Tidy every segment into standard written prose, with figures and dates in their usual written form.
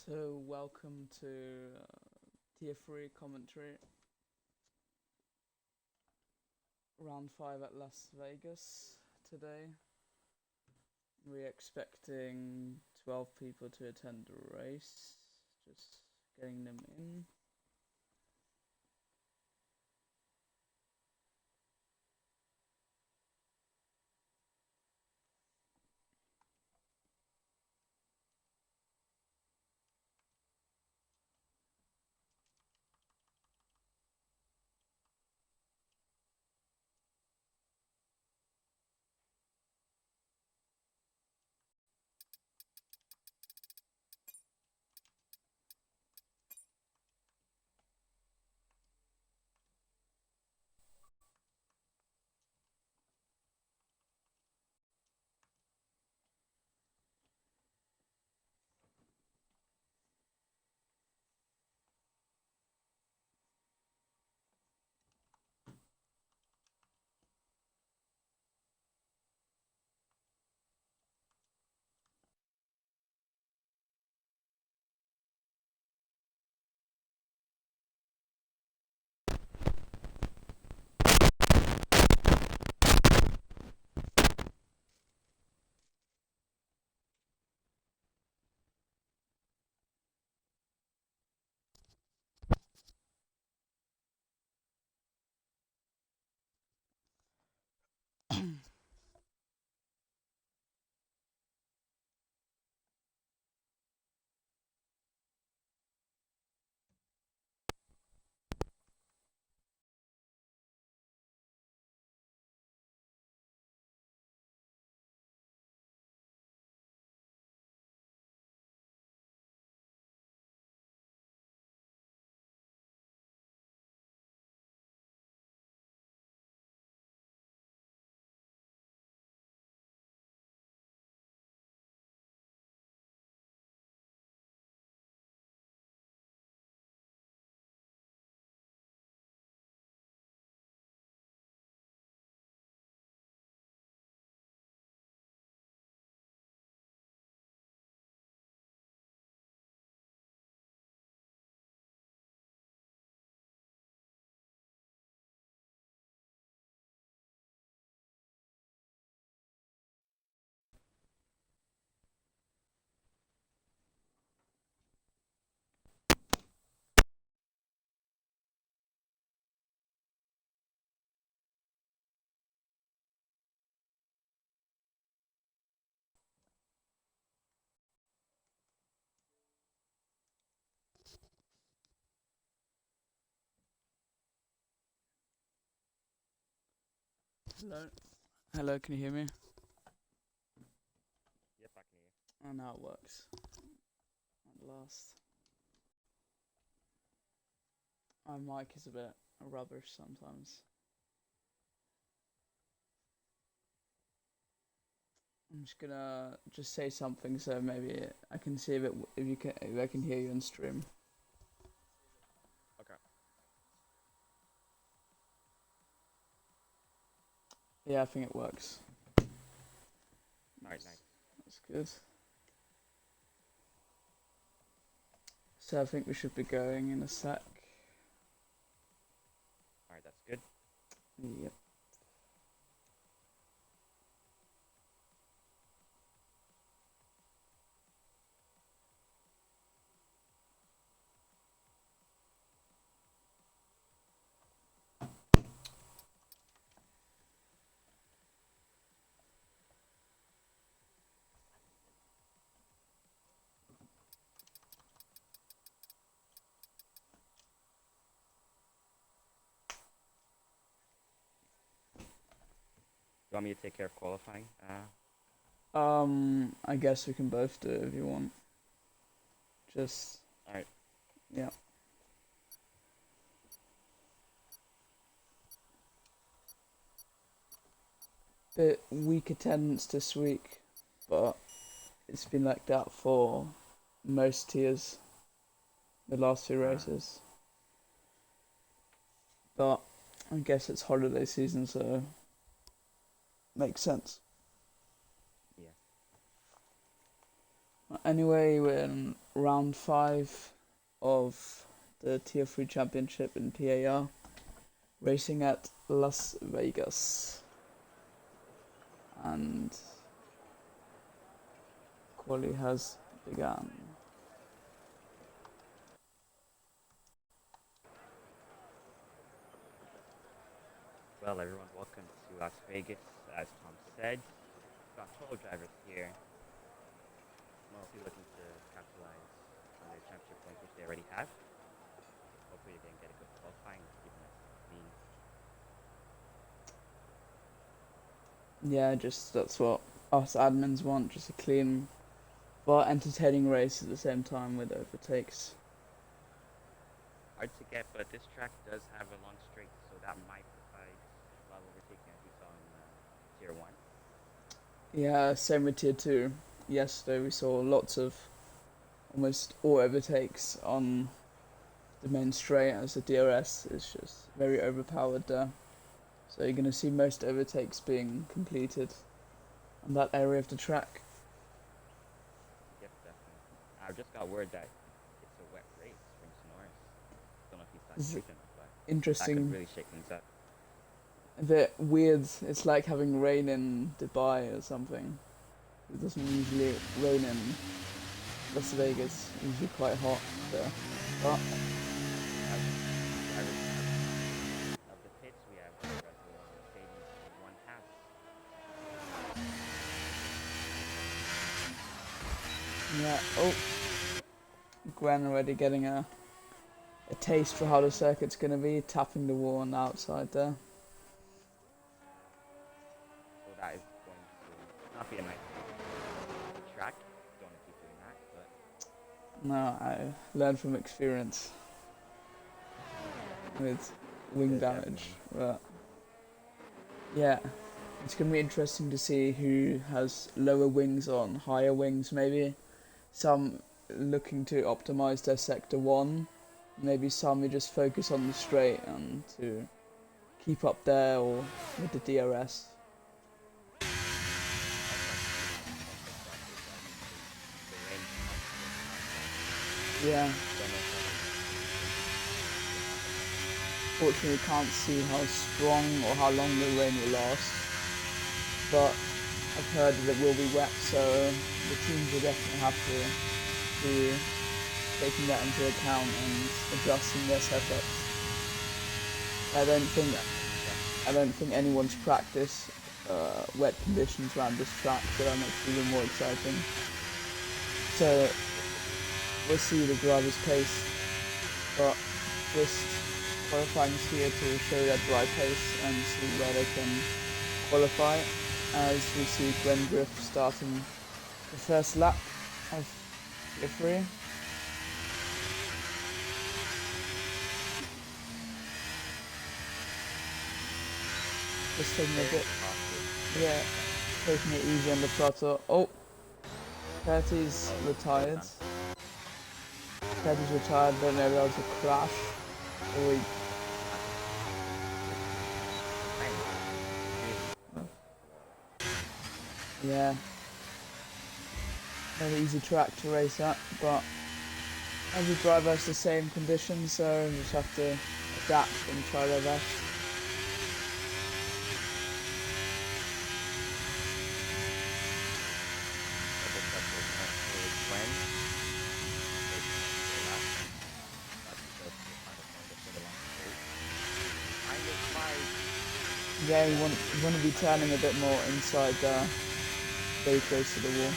So, welcome to Tier 3 commentary, round 5 at Las Vegas today. We're expecting 12 people to attend the race, just getting them in. Hello? Hello, can you hear me? Yep, I can hear you. Oh, now it works. At last. My mic is a bit rubbish sometimes. I'm just gonna say something so maybe I can see if I can hear you on stream. Okay. Yeah, I think it works. Alright, nice. That's good. So I think we should be going in a sec. Alright, that's good. Yep. You want me to take care of qualifying? I guess we can both do it if you want. Just Alright. yeah. Bit weak attendance this week, but it's been like that for most tiers, the last two Uh, races. But I guess it's holiday season, so makes sense. yeah. Anyway, we're in round 5 of the Tier 3 Championship in PAR, racing at Las Vegas. And quali has begun. Well, everyone, welcome to Las Vegas. As Tom said, we've got 12 drivers here, mostly looking to capitalize on their championship points, which they already have. Hopefully, they can get a good qualifying, keeping us clean. Yeah, just that's what us admins want, just a clean but entertaining race at the same time with overtakes. Hard to get, but this track does have a long straight, so that might provide a lot of overtaking as we saw in Tier 1. Yeah, same with Tier 2. Yesterday we saw lots of almost all overtakes on the main straight, as the DRS is just very overpowered there. So you're going to see most overtakes being completed on that area of the track. Yep, definitely. I just got word that it's a wet race from Sonoris. Don't know if he's starting quick enough, but that Interesting. could really shake things up. A bit weird. It's like having rain in Dubai or something. It doesn't usually rain in Las Vegas. It's usually quite hot there. But Of the pits, we have Red Bull and Mercedes in one half. yeah, oh, Gwen already getting a taste for how the circuit's going to be, tapping the wall on the outside there. So that is going to not be a nice track. Don't want to keep doing that, but No, I learned from experience with wing Yeah, damage. But yeah, it's going to be interesting to see who has lower wings on, higher wings maybe. Some looking to optimize their sector 1, maybe some who just focus on the straight and to keep up there or with the DRS. Yeah, fortunately can't see how strong or how long the rain will last, but I've heard that it will be wet, so the teams will definitely have to be taking that into account and adjusting their setups. I don't think anyone's practiced wet conditions around this track, so that makes it even more exciting. So we'll see the driver's pace, but just qualifying is here to show their dry pace and see where they can qualify, as we see Gwen Drift starting the first lap of Tier 3. Just taking a bit, yeah, taking it easy on the throttle. Oh, Curtis retired. Curtis retired, don't know if that was a crash or yeah, not an easy track to race at, but every driver has the same conditions, so you just have to adapt and try their best. Yeah, you want to be turning a bit more inside there, very close to the wall.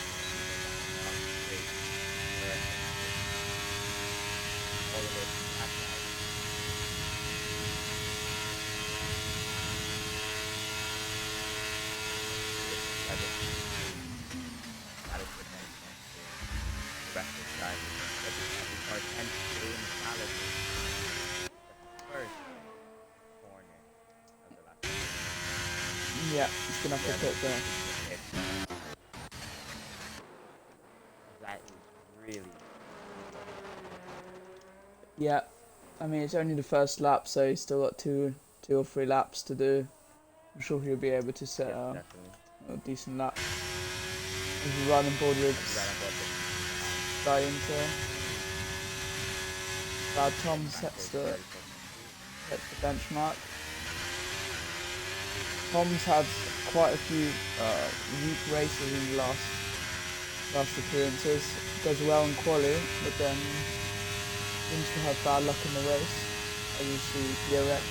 Yeah, it's gonna have to put there. That is really. Yeah, I mean it's only the first lap, so he's still got two or three laps to do. I'm sure he'll be able to set a decent lap. He's right on board with Sky into. Tom sets the benchmark. Tom's had quite a few weak races in the last appearances. Does well in quali, but then seems to have bad luck in the race. As you see, DRX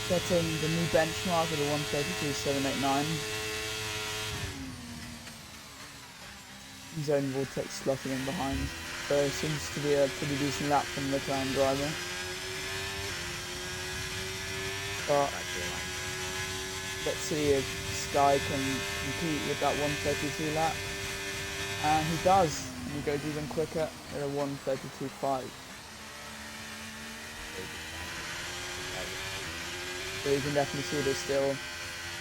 setting the new benchmark at a 1:32.789. Zone Vortex slotting in behind. So it seems to be a pretty decent lap from the McLaren driver. But let's see if Sky can compete with that 1:32 lap. And he does. And he goes even quicker at a 1:32.5. So you can definitely see there's still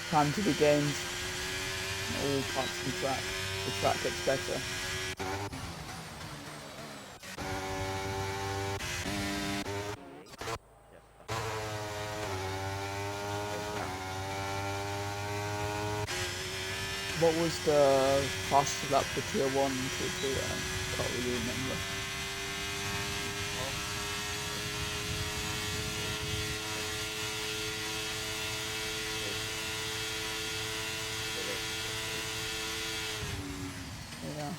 time to be gained in all parts of the track. The track gets better. What was the fastest lap for Tier 1 to 2? Can't really remember. Yeah.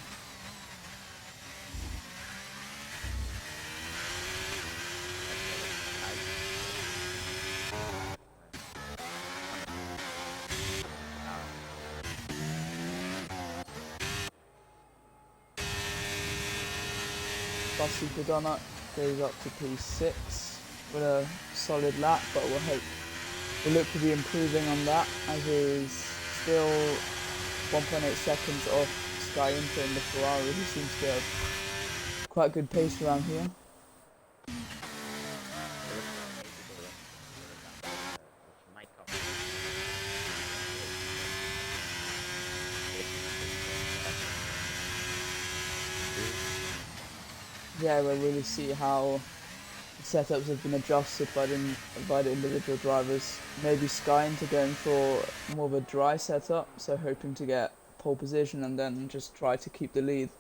Bussy Pedona goes up to P6 with a solid lap, but we'll look to be improving on that, as he's still 1.8 seconds off Sky Inter in the Ferrari, who seems to have quite good pace around here. Yeah, we'll really see how the setups have been adjusted by the individual drivers. Maybe Sky into going for more of a dry setup, so hoping to get pole position and then just try to keep the lead.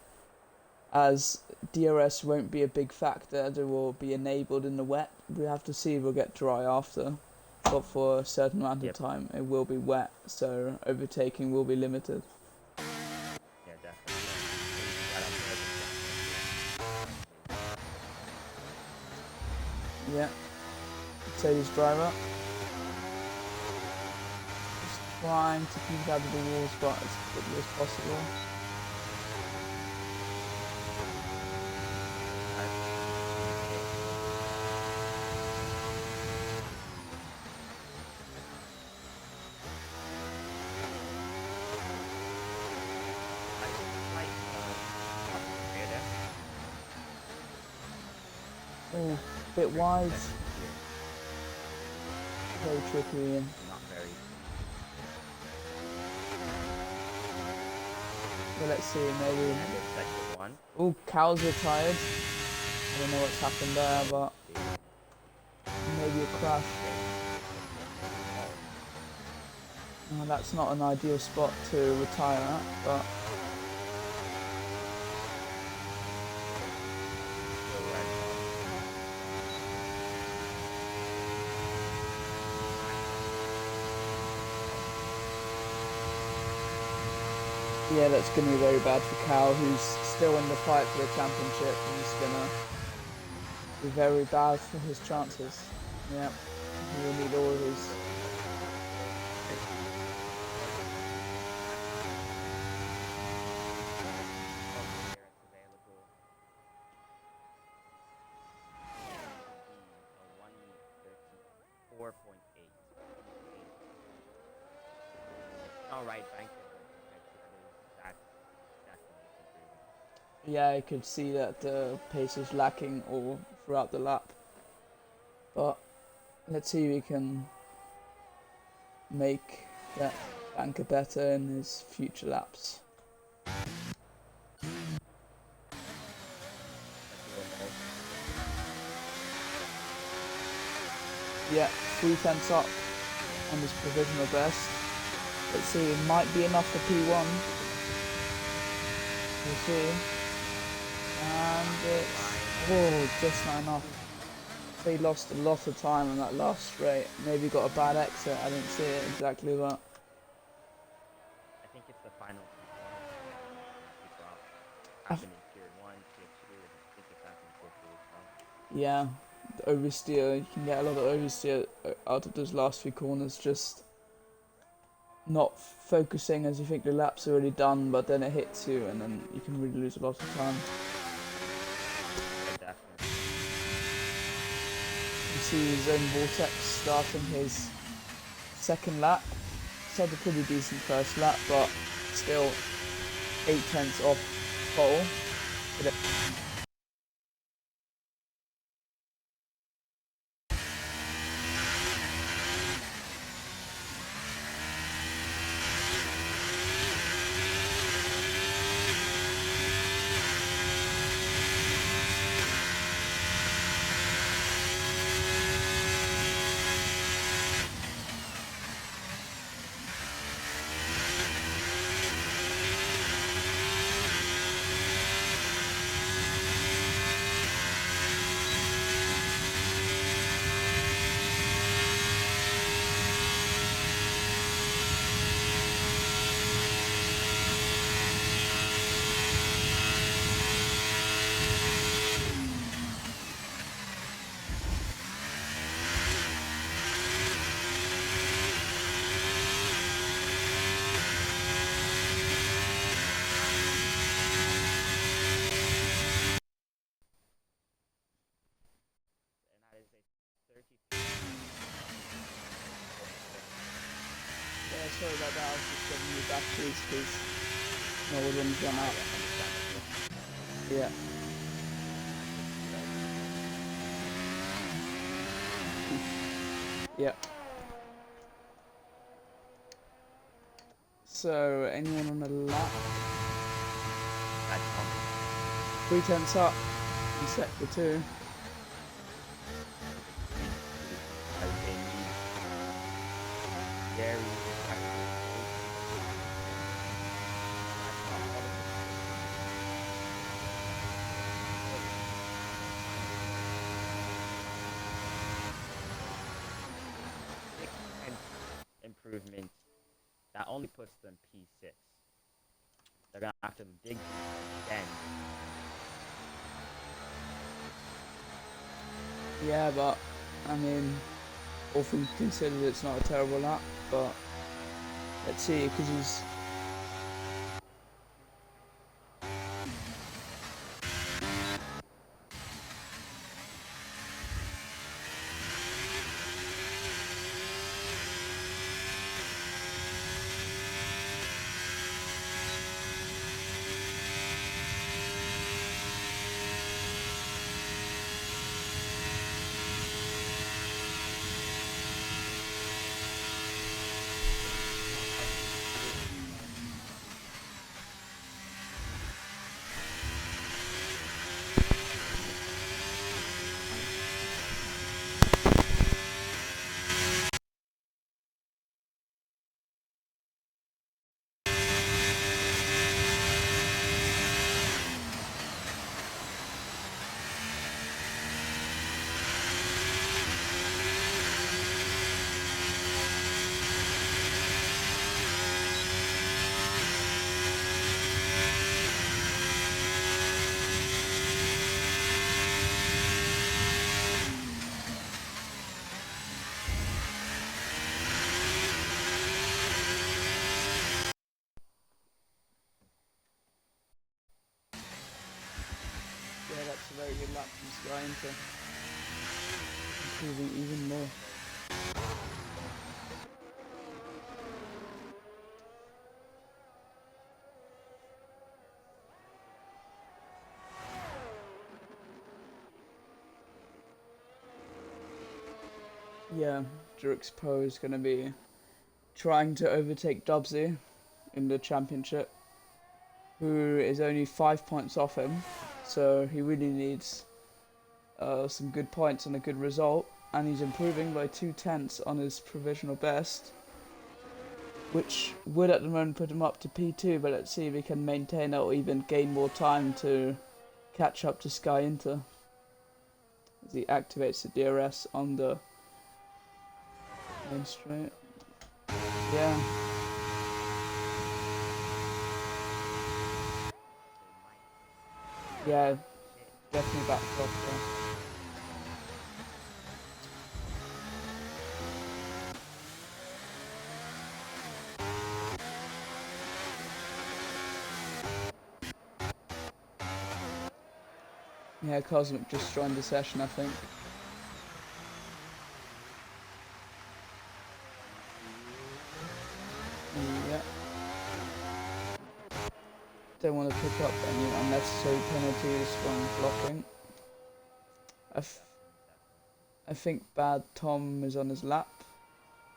As DRS won't be a big factor, as it will be enabled in the wet. We have to see if we'll get dry after, but for a certain amount of time it will be wet, so overtaking will be limited. Yeah, definitely. Yeah, Mercedes driver. Just trying to keep it out of the wall spot as quickly as possible. Oh, a bit wide. Very tricky. Not very. Well, let's see, maybe. Oh, Cow's retired. I don't know what's happened there, but maybe a crash. That's not an ideal spot to retire at, but yeah, that's going to be very bad for Cow, who's still in the fight for the championship, and it's going to be very bad for his chances. Yeah, he will need all of his. Alright, thank you. Yeah, I could see that the pace is lacking all throughout the lap. But let's see if we can make that banker better in his future laps. Yeah, 3/10 up on his provisional best. Let's see, it might be enough for P1. We'll see. And it's just not enough. So he lost a lot of time on that last straight. Maybe got a bad exit. I didn't see it exactly, but I think it's the final happened in tier 1, tier 2, and I think it's happened in tier 3 as well. yeah, the oversteer. You can get a lot of oversteer out of those last few corners. Just not focusing as you think the lap's already done, but then it hits you, and then you can really lose a lot of time. Yeah, definitely. You see his own Vortex starting his second lap. He's had a pretty decent first lap, but still 8/10 off pole. And that is a 32. Yeah, sorry about that. I was just getting new batteries because no one's run out. Yeah. Yeah. So, anyone on the lap? That's 3/10 up in sector 2. as they need very improvement that only puts them P6. They're gonna have to dig again. Yeah, but I mean, all things considered, it's not a terrible lap. But let's see, because he's that's a very good lap from Sky into improving even more. Yeah, Drux Poe is going to be trying to overtake Dubzee in the championship, who is only 5 points off him, so he really needs some good points and a good result, and he's improving by 2/10 on his provisional best. which would at the moment put him up to P2, but let's see if he can maintain it or even gain more time to catch up to Sky Inter as he activates the DRS on the main straight. Yeah. Yeah, definitely back off there. Yeah, Cosmic just joined the session, I think. Yeah. Don't want to pick up any unnecessary penalties from blocking. I think Bad Tom is on his lap.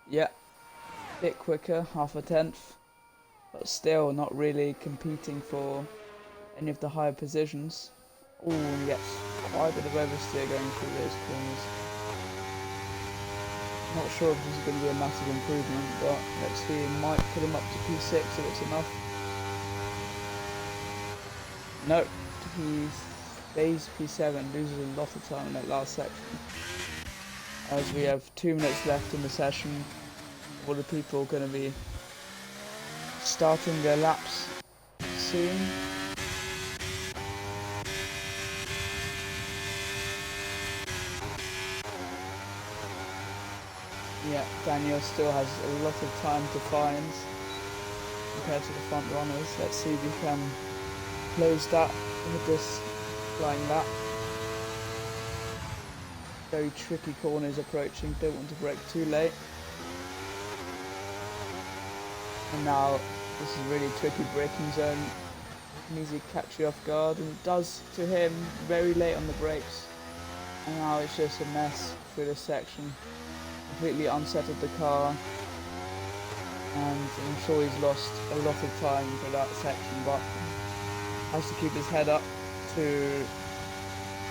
Yeah, bit quicker, half a tenth, but still not really competing for any of the higher positions. Oh, yes, quite a bit of oversteer going through those corners. Not sure if this is going to be a massive improvement, but let's see, it might put him up to P6 if it's enough. No, he stays P7, loses a lot of time in that last section. As we have 2 minutes left in the session, all the people are going to be starting their laps soon. Yeah, Daniel still has a lot of time to find compared to the front runners. Let's see if he can close that with this flying lap. Very tricky corners approaching, don't want to brake too late. And now this is really tricky braking zone. It can easily catch you off guard, and it does to him very late on the brakes. And now it's just a mess through this section. Completely unsettled the car, and I'm sure he's lost a lot of time for that section, but has to keep his head up to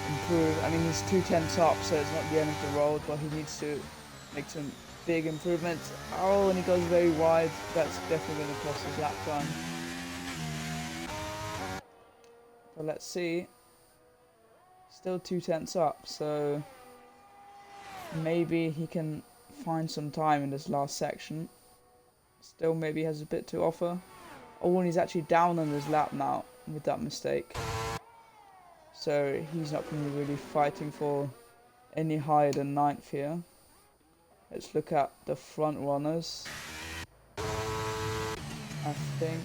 improve. I mean, he's 2/10 up, so it's not the end of the road, but he needs to make some big improvements. Oh, and he goes very wide. That's definitely going to cost his lap time. But let's see. Still 2/10 up, so maybe he can find some time in this last section. Still maybe has a bit to offer. Oh, and he's actually down on his lap now with that mistake. So he's not going to be really fighting for any higher than 9th here. Let's look at the front runners. I think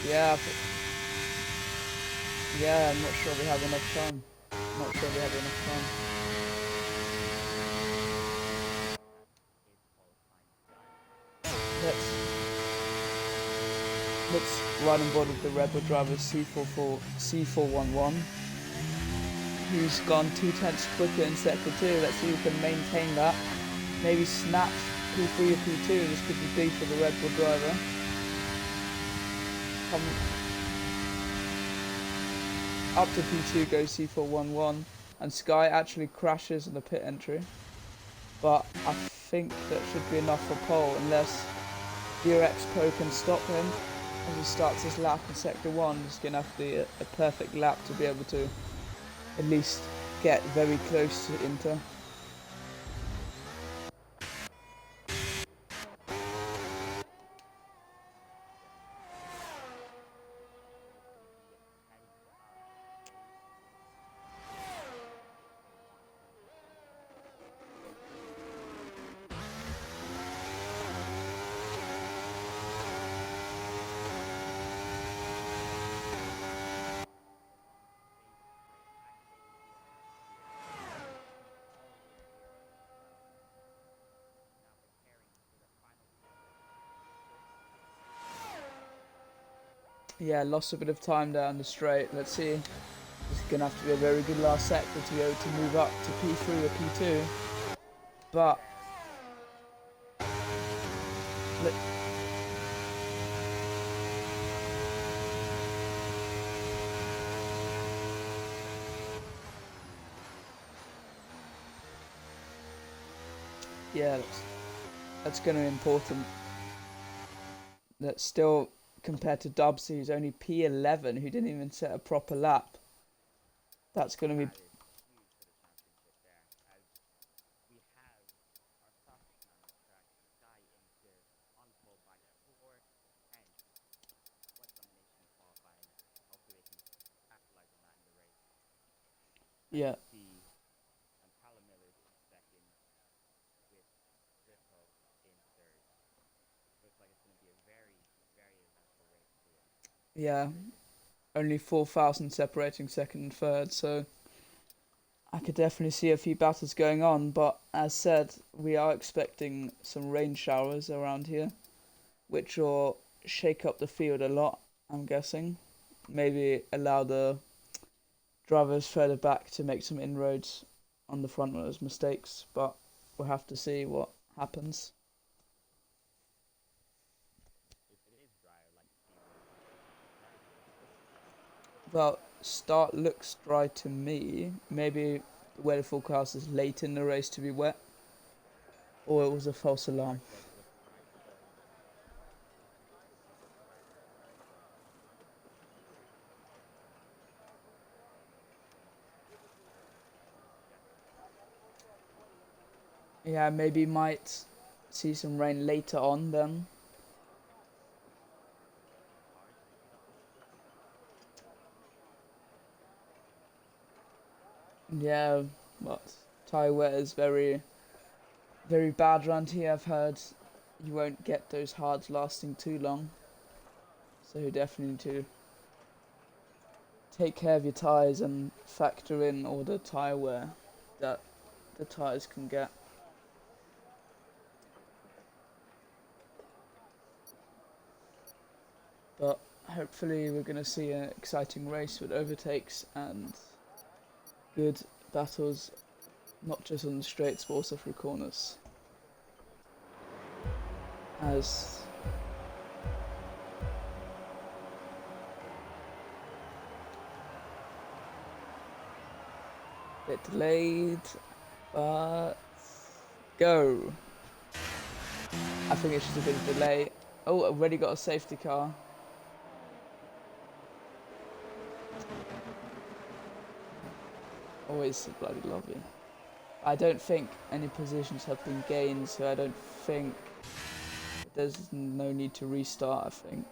yeah, I'm not sure we have enough time. Let's run on board with the Red Bull driver C411. He's gone 2/10 quicker in sector 2. Let's see if we can maintain that. Maybe snatch P3 or P2. This could be big for the Red Bull driver. Up to P2 goes C411, and Sky actually crashes in the pit entry. But I think that should be enough for pole, unless DRX Pro can stop him as he starts his lap in sector 1. It's going to have to be a perfect lap to be able to at least get very close to Inter. Yeah, lost a bit of time there on the straight. Let's see. It's going to have to be a very good last sector to be able to move up to P3 or P2. But Yeah, that's going to be important. That's still compared to Dubzee, who's only P11, who didn't even set a proper lap. That's going to be. That is huge for the championship there, as we have our fastest man on track, Guy into on pole by 4 tenths. What domination in qualifying. Hopefully they can capitalize on that in the race. As Yeah, we see, Callum Miller's in second with Rippo in third. Looks like it's going to be a very, very eventful race here. yeah. Only 4,000 separating second and third, so I could definitely see a few battles going on. But as said, we are expecting some rain showers around here, which will shake up the field a lot, I'm guessing. Maybe allow the drivers further back to make some inroads on the front runners' mistakes, but we'll have to see what happens. If it is drier like it seems, that is interesting. Well, start looks dry to me. Maybe the weather forecast is late in the race to be wet, or it was a false alarm. Start was looking nice though. Yeah, maybe might see some rain later on then. Hard to say. Yeah, but tyre wear is very, very bad around here. I've heard you won't get those hards lasting too long. So you definitely need to take care of your tyres and factor in all the tyre wear that the tyres can get. But hopefully we're going to see an exciting race with overtakes and good battles, not just on the straights but also through corners. As bit delayed, but go. I think it's just a bit of delay. Oh, already got a safety car. Always a bloody lobby. I don't think any positions have been gained, so I don't think there's no need to restart, I think.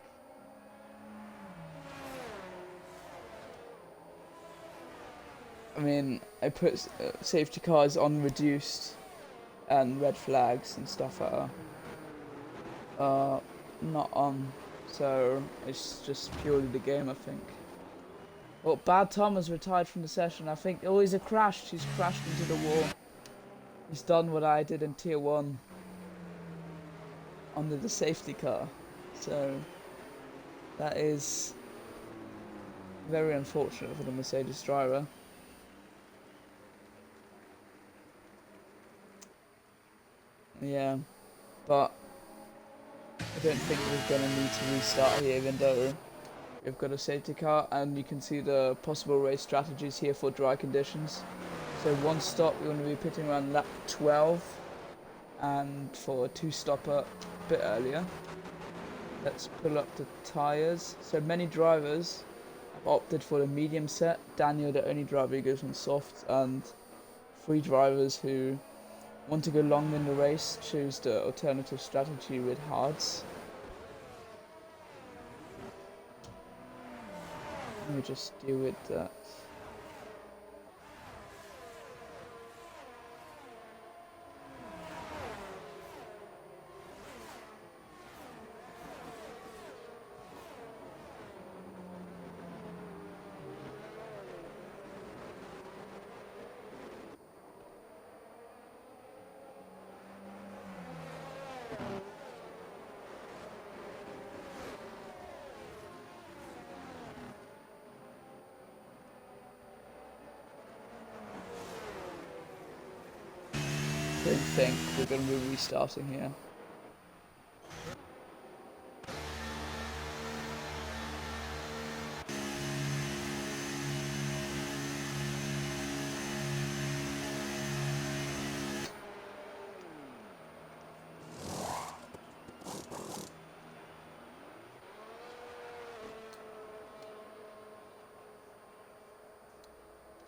I mean, I put safety cars on reduced and red flags and stuff are not on, so it's just purely the game, I think. Well, Bad Tom has retired from the session, I think. Oh, he's crashed. He's crashed into the wall. He's done what I did in Tier 1 under the safety car. So that is very unfortunate for the Mercedes driver. Yeah, but I don't think we're going to need to restart here, even though we've got a safety car, and you can see the possible race strategies here for dry conditions. So one stop, we're going to be pitting around lap 12, and for a two-stopper a bit earlier. Let's pull up the tyres. So many drivers have opted for the medium set. Daniel, the only driver who goes on soft, and 3 drivers who want to go long in the race choose the alternative strategy with hards. Let me just deal with that. I don't think we're going to be restarting here.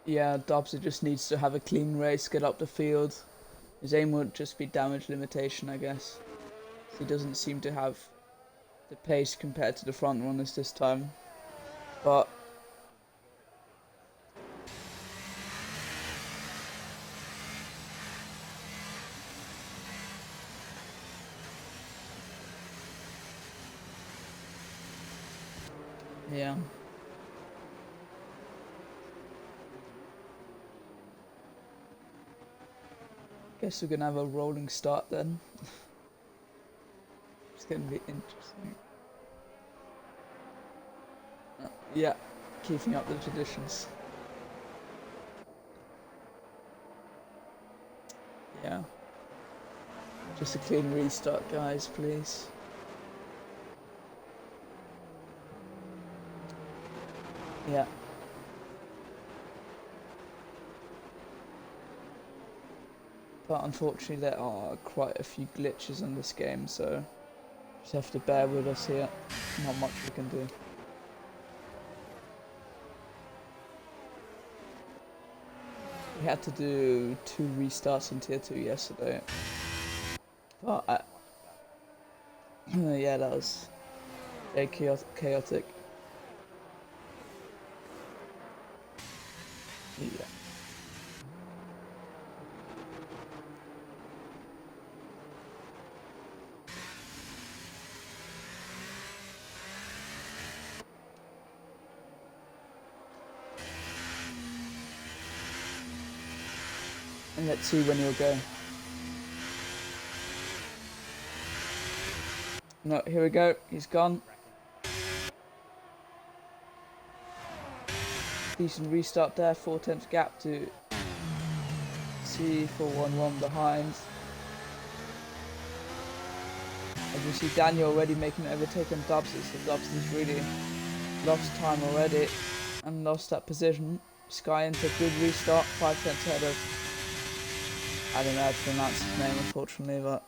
Yeah, Dubzee just needs to have a clean race, get up the field. His aim would just be damage limitation, I guess. He doesn't seem to have the pace compared to the front runners this time. But yeah. Guess we're gonna have a rolling start then. It's gonna be interesting. Yeah, keeping up the traditions. Yeah. Just a clean restart, guys, please. Yeah. But unfortunately there are quite a few glitches in this game, so just have to bear with us here. Not much we can do. We had to do 2 restarts in tier 2 yesterday. But yeah, that was very chaotic. Yeah. And let's see when he'll go. No, here we go. He's gone. Decent restart there. 4/10 gap to C411 behind. As you see, Daniel already making an overtake on Dubzee, so Dubzee's really lost time already and lost that position. Sky into a good restart. 5/10 ahead of, I don't know how to pronounce his name, unfortunately, but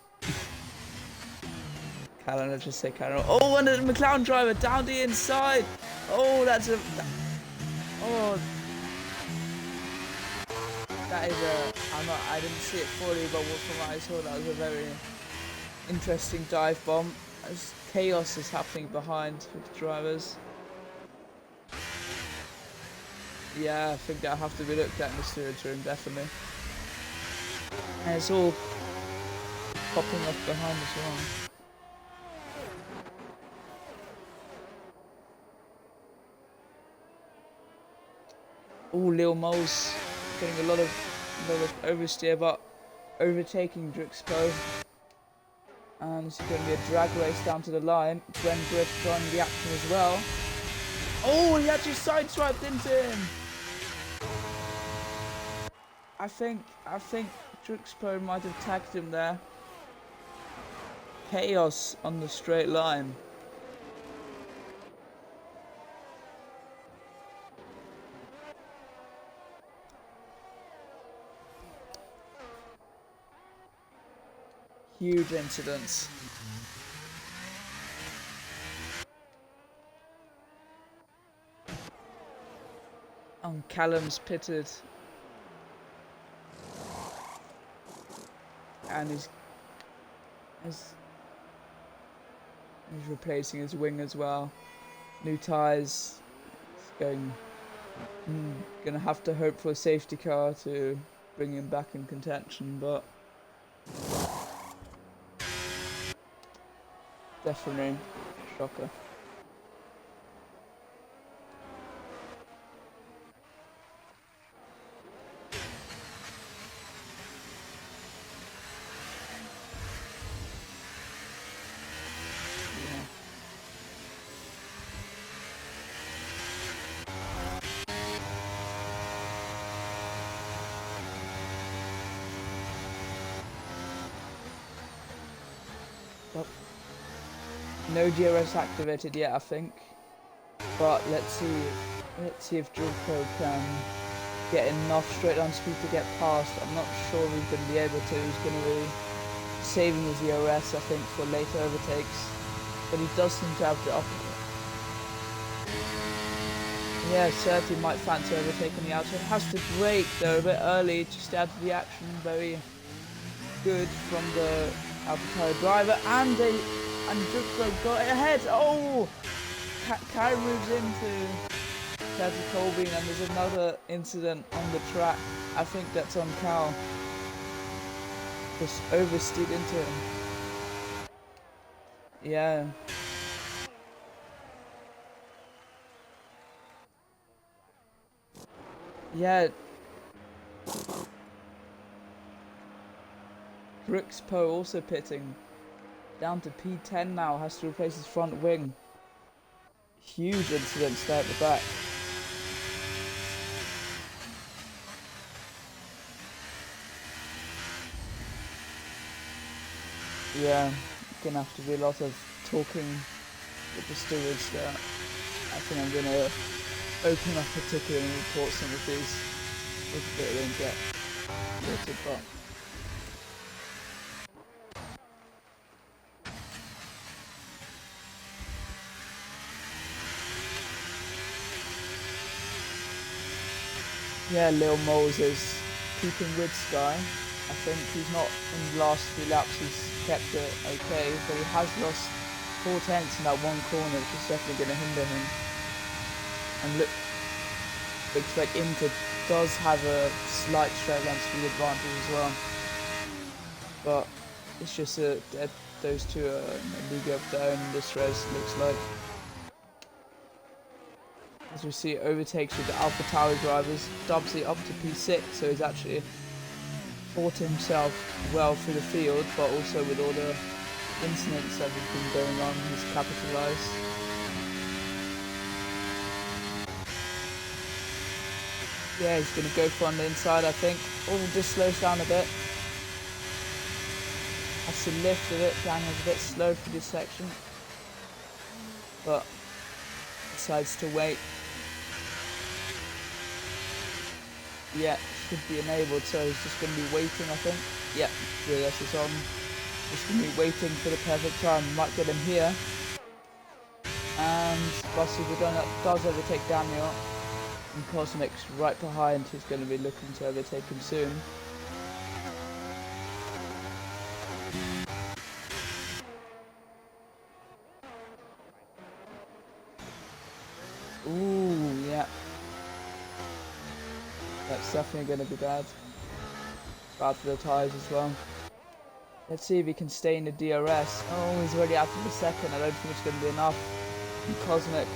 Callan, let's just say Callan. Oh, and the McLaren driver down the inside. Oh, that's a. Oh, that is a. I didn't see it fully, but from what I saw, that was a very interesting dive bomb. As chaos is happening behind with the drivers. Yeah, I think that'll have to be looked at in the steerage room, definitely. And it's all popping off behind as well. Oh, Lil Mo's getting a lot of oversteer, but overtaking Drixpo. And this is going to be a drag race down to the line. Gwen Griff joining the action as well. Oh, he actually sideswiped into him. I think Drixpo might have tagged him there. Chaos on the straight line. Huge incidents. And Callum's pitted. And he's replacing his wing as well. New tyres. Gonna have to hope for a safety car to bring him back in contention, but definitely shocker. Well, no GRS activated yet, I think. But let's see if Julko can get enough straight line speed to get past. I'm not sure he's going to be able to. He's going to be saving his ERS, I think, for later overtakes. But he does seem to have the upper. Yeah, Surtees might fancy overtaking the outside. Has to brake though a bit early, just out of the action. Very good from the AlphaTauri driver, and Dubzee got it ahead. Oh, Kai moves into Curtis Colby, and there's another incident on the track. I think that's on Cal. Just oversteered into him. Yeah. Yeah. Brooks Poe also pitting. Down to P10 now, has to replace his front wing. Huge incidents there at the back. Yeah, gonna have to be a lot of talking with the stewards there. I think I'm gonna open up a ticket and report some of these if they don't get sorted, but yeah, Lil Moles is keeping with Sky. I think he's not in the last few laps, he's kept it okay, but he has lost 4 tenths in that one corner, which is definitely going to hinder him. And looks like Inter does have a slight straight line speed advantage as well. But it's just that those two are in a league of their own in this race, looks like. As we see, overtakes with the AlphaTauri drivers. Dubzee up to P6, so he's actually fought himself well through the field, but also with all the incidents that have been going on, he's capitalised. Yeah, he's going to go for on the inside, I think. Oh, just slows down a bit. Has to lift a bit. Daniel's a bit slow for this section, but decides to wait. Yeah, should be enabled, so he's just going to be waiting, I think. Yeah, yes, it's on. Just going to be waiting for the perfect time. Might get him here. And Bossy does overtake Daniel. And Cosmic's right behind, who's going to be looking to overtake him soon. Ooh, yeah. That's definitely going to be bad. Bad for the tyres as well. Let's see if he can stay in the DRS. Oh, he's already out of the second. I don't think it's going to be enough. And Cosmic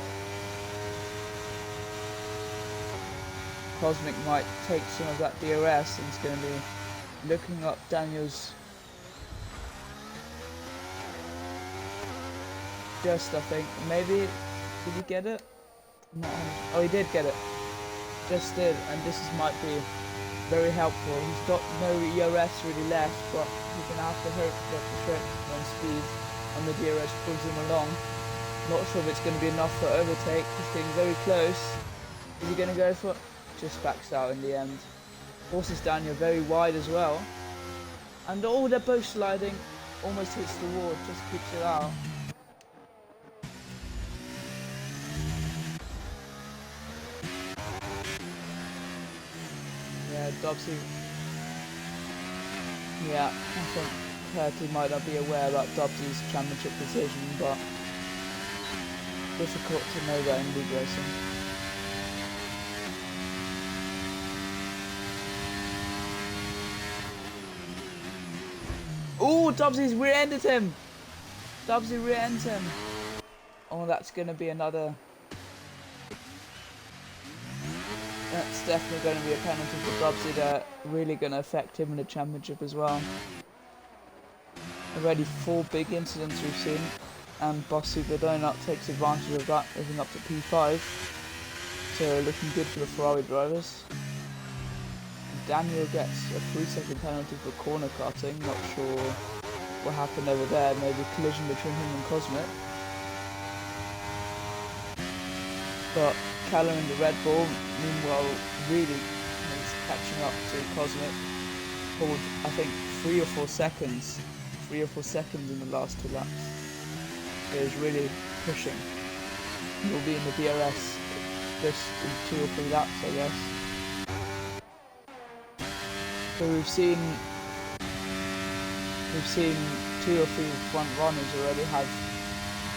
might take some of that DRS, and he's going to be looking up Daniel's. Just, I think. Maybe. Did he get it? No. Oh, he did get it. Just did, and this might be very helpful. He's got no ERS really left, but he's going to have to hope that the trip on speed and the DRS pulls him along. Not sure if it's going to be enough for overtake. He's getting very close. Is he going to go for it? Just backs out in the end. Forces Daniel very wide as well. And oh, they're both sliding. Almost hits the wall, just keeps it out. Yeah, Dubzee. Yeah, I think Curtis might not be aware about Dubzee's championship decision, but difficult to know that in league racing. Ooh, Dubzee's rear-ended him! Dubzee rear-ends him. Oh, that's going to be another. That's definitely going to be a penalty for Dubzee there. Really going to affect him in the championship as well. Already 4 big incidents we've seen, and Bossy Bedonut takes advantage of that, moving up to P5. So looking good for the Ferrari drivers. Daniel gets a 3-second penalty for corner cutting. Not sure what happened over there. Maybe collision between him and Cosmic. But Callum in the Red Bull, meanwhile, really is catching up to Cosmic. Pulled, I think, 3 or 4 seconds. 3 or 4 seconds in the last 2 laps. So he's really pushing. He'll be in the DRS just in 2 or 3 laps, I guess. So we've seen 2 or 3 front runners already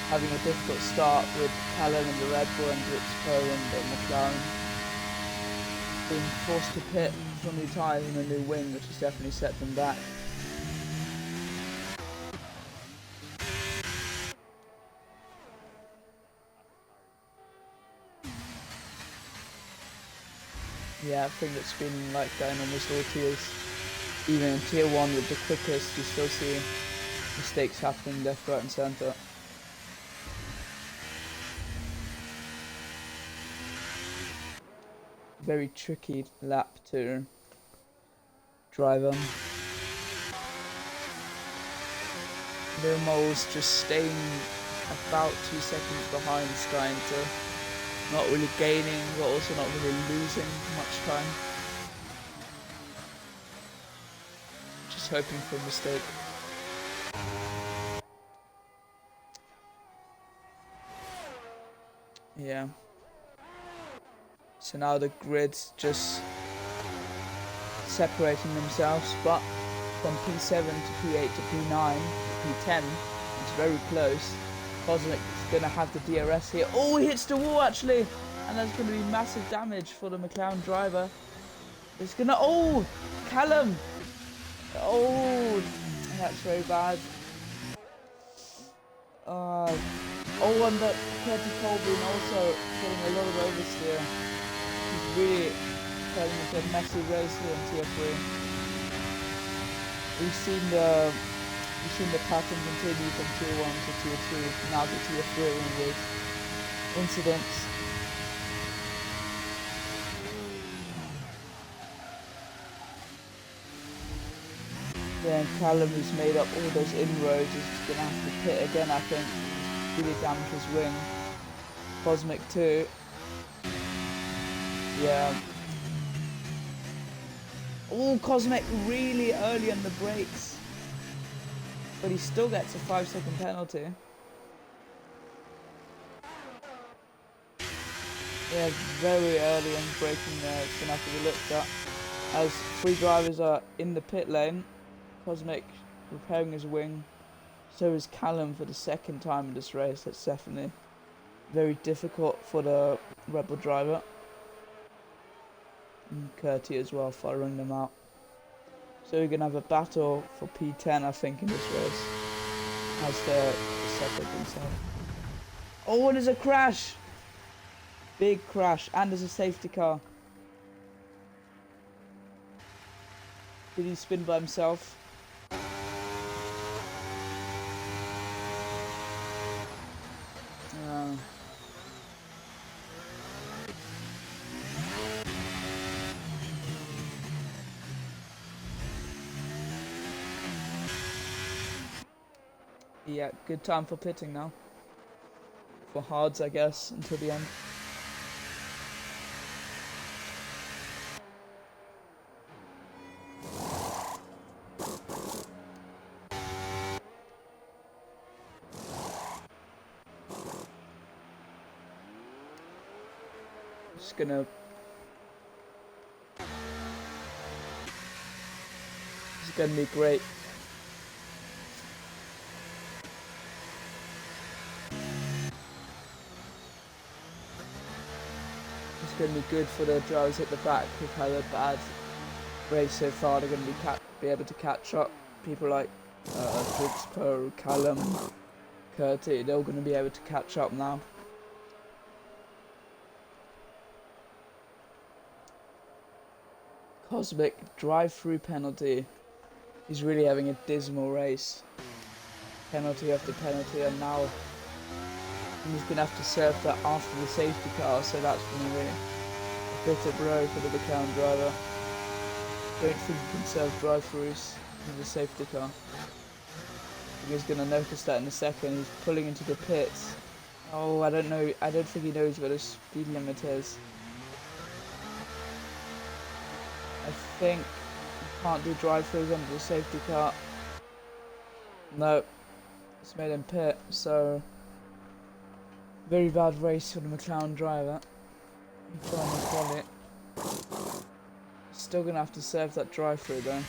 having a difficult start, with Callum in the Red Bull and Dubzee in the McLaren being forced to pit for new tyres and a new wing, which has definitely set them back. Yeah, I think it's been like that in almost all tiers. Even in tier 1 with the quickest, you still see mistakes happening left, right and centre. Very tricky lap to drive on. Mole's just staying about 2 seconds behind Sky Inter. Not really gaining, but also not really losing much time. Just hoping for a mistake. Yeah. So now the grid's just separating themselves, but from P7 to P8 to P9 to P10, it's very close. Cosmic is going to have the DRS here. Oh, he hits the wall actually! And that's going to be massive damage for the McLaren driver. It's going to... Oh! Callum! Oh! That's very bad. Oh, and that Curtis Colburn also getting a lot of oversteer. He's really turning into a messy race here in Tier 3. We've seen the pattern continue from Tier 1 to Tier 2, now to Tier 3 with incidents. Then Callum, who's made up all those inroads, is going to have to pit again, I think. Really damage his wing. Cosmic too. Yeah. Oh, Cosmic really early on the brakes. But he still gets a 5-second penalty. Yeah, very early on braking there. It's going to have to be looked at. As 3 drivers are in the pit lane. Cosmic repairing his wing. So is Callum for the 2nd time in this race. That's definitely very difficult for the Rebel driver. And Curti as well, following them out. So we're going to have a battle for P10, I think, in this race. As they separate themselves. Oh, and there's a crash! Big crash, and there's a safety car. Did he spin by himself? Yeah, good time for pitting now. For hards, I guess, until the end. Just gonna... It's gonna be great. It's going to be good for the drivers at the back who've had a bad race so far. They're going to be able to catch up. People like Dubzee, Callum, Curti, they're all going to be able to catch up now. Cosmic drive-through penalty. He's really having a dismal race. Penalty after penalty, and now he's going to have to serve that after the safety car, so that's going to be a bitter blow for the McLaren driver. Don't think he can serve drive-throughs with the safety car. I think he's going to notice that in a second. He's pulling into the pits. Oh, I don't know. I don't think he knows where the speed limit is. I think he can't do drive-throughs under the safety car. No, it's made him pit, so very bad race for the McLaren driver. Trying to quality. Still gonna have to serve that drive-through though.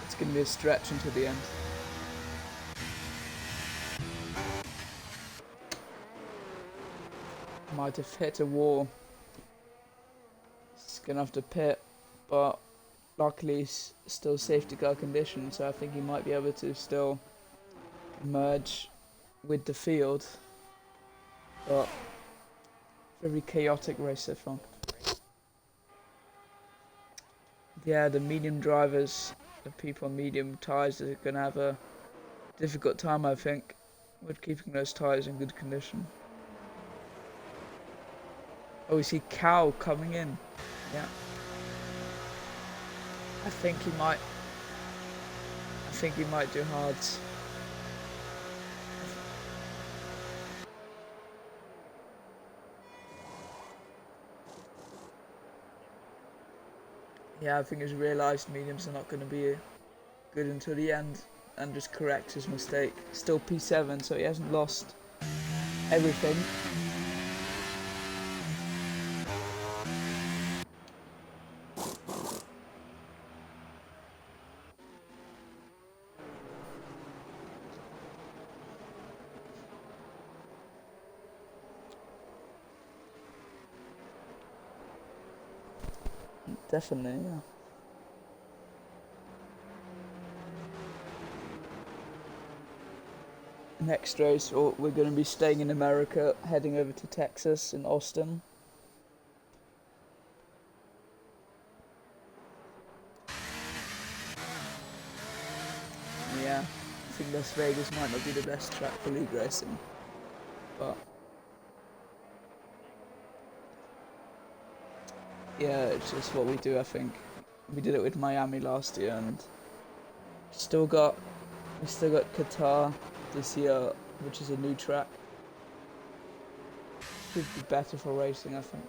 It's gonna be a stretch until the end. Might have hit a wall. It's gonna have to pit, but luckily it's still safety car condition, so I think he might be able to still merge with the field. But very chaotic race so far. Yeah, the medium drivers, the people on medium tyres are gonna have a difficult time, I think, with keeping those tyres in good condition. Oh, we see Cow coming in. Yeah. I think he might do hards. Yeah, I think he's realised mediums are not going to be good until the end and just corrects his mistake. Still P7, so he hasn't lost everything. Definitely, yeah. Next race, we're going to be staying in America, heading over to Texas in Austin. Yeah, I think Las Vegas might not be the best track for league racing, but yeah, it's just what we do. I think we did it with Miami last year, and we still got Qatar this year, which is a new track. Could be better for racing, I think.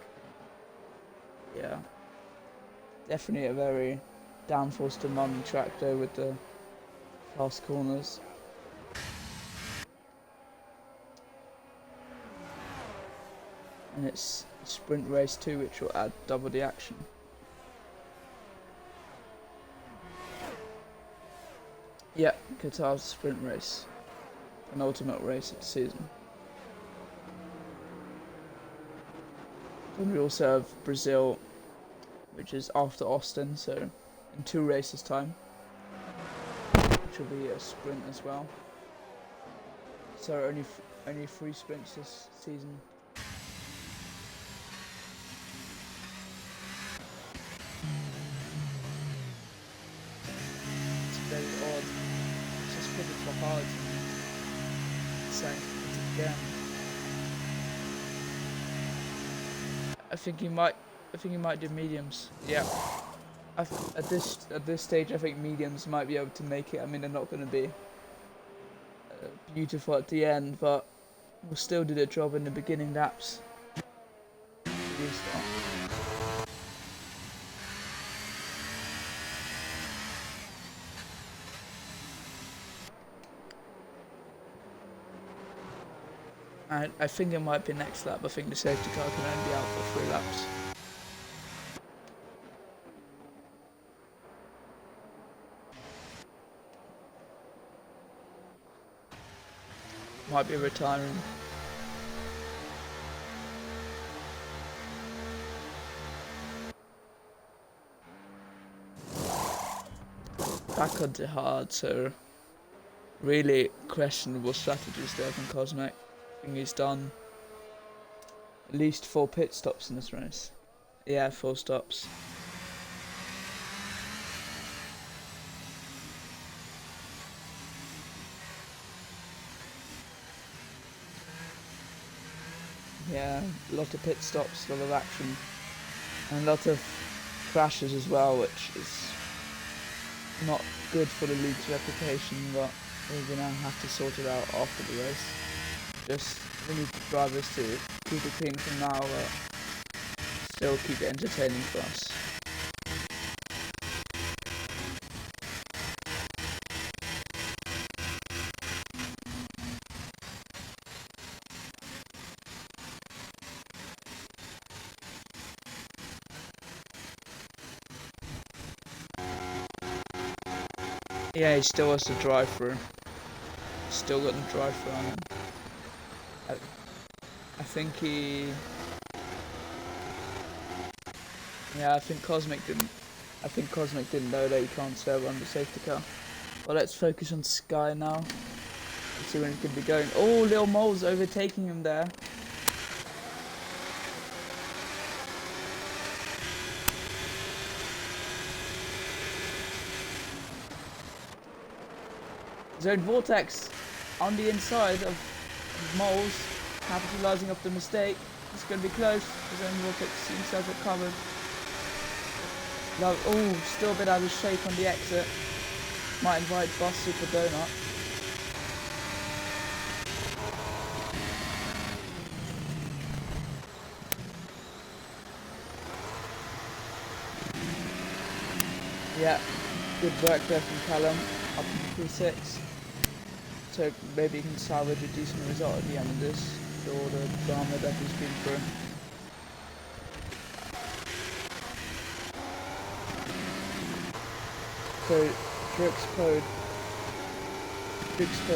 Yeah, definitely a very downforce demanding track though, with the fast corners. And it's a sprint race too, which will add double the action. Yeah, Qatar's sprint race. An ultimate race of the season. Then we also have Brazil, which is after Austin, so in 2 races time. Which will be a sprint as well. So only 3 sprints this season. It's very odd. It's just put it for hard. Saying it again. I think he might do mediums. Yeah. At this stage, I think mediums might be able to make it. I mean, they're not going to be beautiful at the end, but we'll still do the job in the beginning laps. Restart. I think it might be next lap. I think the safety car can only be out for 3 laps. Might be retiring. Back onto hard, so really questionable strategies there from Cosmic. I think he's done at least 4 pit stops in this race. Yeah, 4 stops. Yeah, a lot of pit stops, a lot of action, and a lot of crashes as well, which is not good for the league's reputation, but we're gonna have to sort it out after the race. We need the drivers to keep it clean from now, still keep it entertaining for us. Yeah, he still has to drive through. Still got the drive through on him. I think he... Yeah, I think Cosmic didn't know that he can't serve on the safety car. Well, let's focus on Sky now. Let's see when he's going to be going. Oh, Lil Mole's overtaking him there. Zone Vortex on the inside of Moles, capitalising off the mistake. It's going to be close. Zone Vortex seems to have recovered. Oh, still a bit out of shape on the exit. Might invite Bus Super Donut. Yeah, good work there from Callum, up to P6. So maybe he can salvage a decent result at the end of this, for all the drama that he's been through. So Drixcode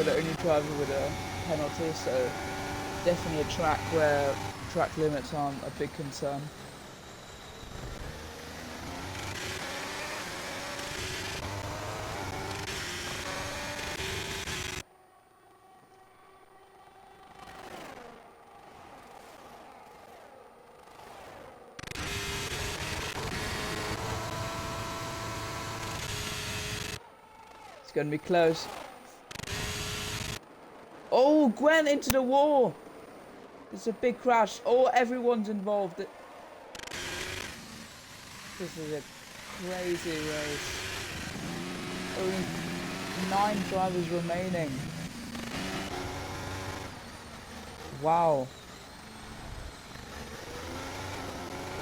the only driver with a penalty, so definitely a track where track limits aren't a big concern. It's going to be close. Oh, Gwen into the wall! It's a big crash. Oh, everyone's involved. This is a crazy race. Only 9 drivers remaining. Wow.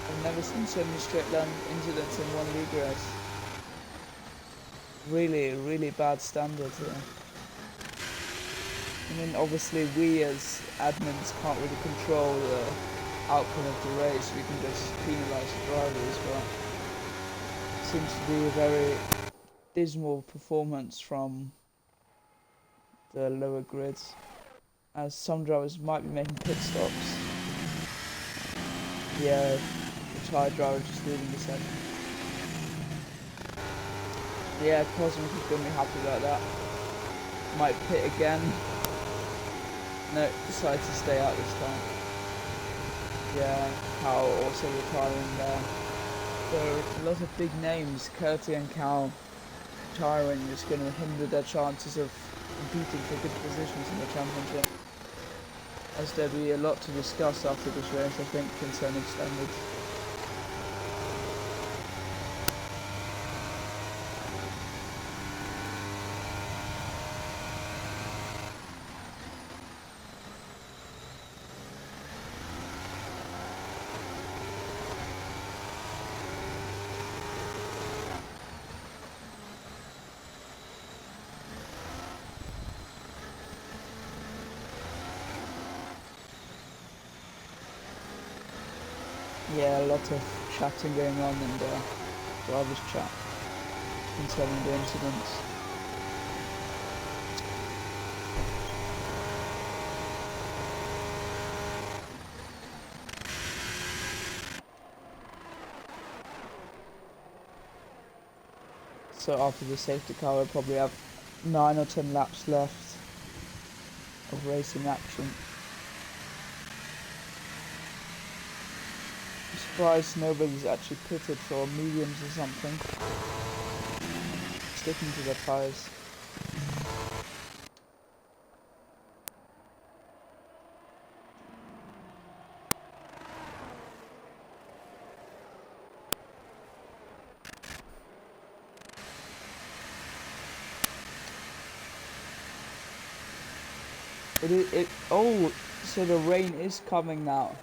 I've never seen so many straight line incidents in one league race. Really bad standards here. I mean, obviously we as admins can't really control the outcome of the race. We can just penalise the drivers, but it seems to be a very dismal performance from the lower grids, as some drivers might be making pit stops. Yeah, the tired driver just leaving the second. Yeah, Cosmic is going to be happy about that. Might pit again. No, decided to stay out this time. Yeah, Cal also retiring there. There are a lot of big names, Curti and Cal retiring, is going to hinder their chances of competing for good positions in the championship. As there'll be a lot to discuss after this race, I think, concerning standards. Yeah, a lot of chatting going on in the drivers' chat concerning the incidents. So after the safety car, we'll probably have 9 or 10 laps left of racing action. I'm surprised nobody's actually pitted for mediums or something. Sticking to their tyres. Oh, so the rain is coming now.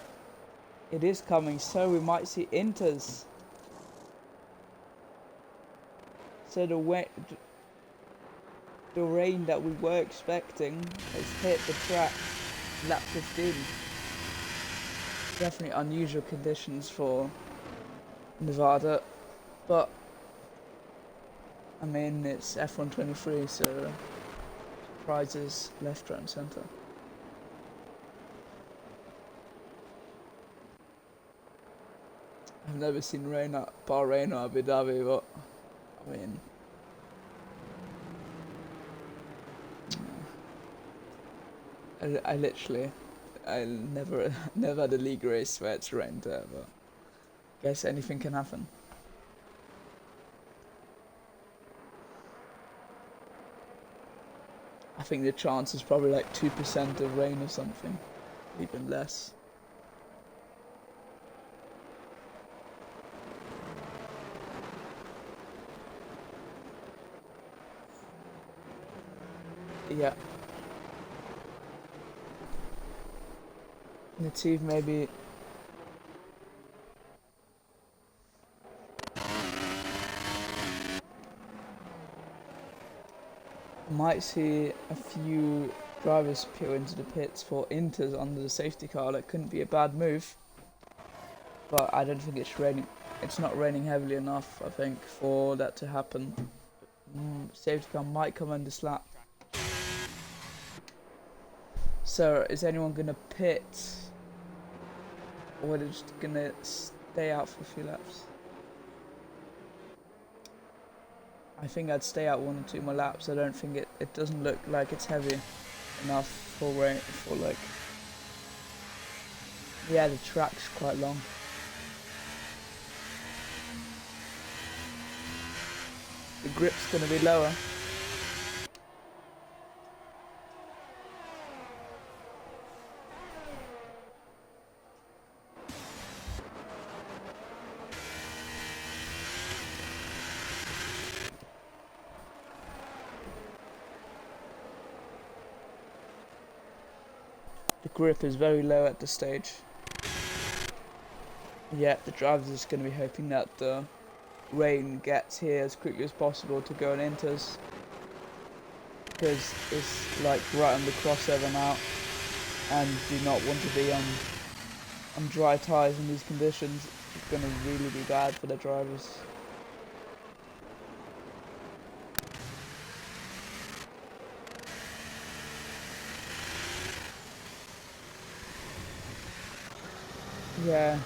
It is coming, so we might see inters. So the rain that we were expecting has hit the track lap 15. Definitely unusual conditions for Nevada, but I mean it's F123, so surprises left, right and centre. I've never seen rain at Bahrain or Abu Dhabi, but I mean, I literally, I never had a league race where it's rained there, but I guess anything can happen. I think the chance is probably like 2% of rain or something, even less. Yeah. Let's see if maybe might see a few drivers peel into the pits for inters under the safety car. That couldn't be a bad move, but I don't think it's raining. It's not raining heavily enough, I think, for that to happen. Safety car might come on this lap. So is anyone gonna pit, or are they just gonna stay out for a few laps? I think I'd stay out 1 or 2 more laps. I don't think it doesn't look like it's heavy enough for rain, for like, yeah, the track's quite long. The grip's gonna be lower. The grip is very low at this stage. Yeah, the driver's just going to be hoping that the rain gets here as quickly as possible to go on inters, because it's like right on the crossover now, and do not want to be on dry tyres in these conditions. It's going to really be bad for the drivers. Yeah.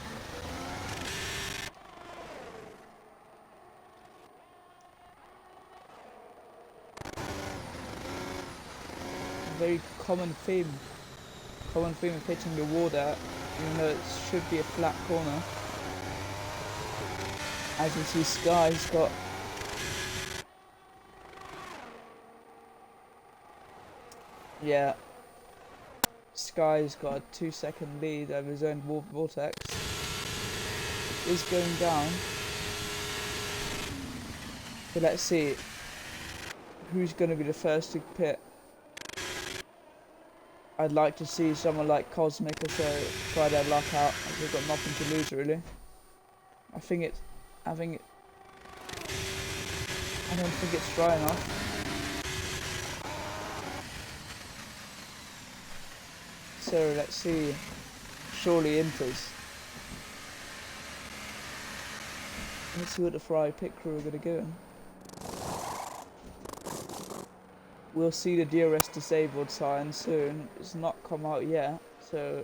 Very common theme of hitting the wall there, even though it should be a flat corner. As you see, Sky's got Sky's got a 2-second lead over his own vortex. It is going down. So let's see who's going to be the first to pit. I'd like to see someone like Cosmic or so try their luck out, as they've got nothing to lose really. I don't think it's dry enough. So let's see. Surely inters. Let's see what the Ferrari pit crew are going to go. We'll see the DRS disabled sign soon. It's not come out yet, so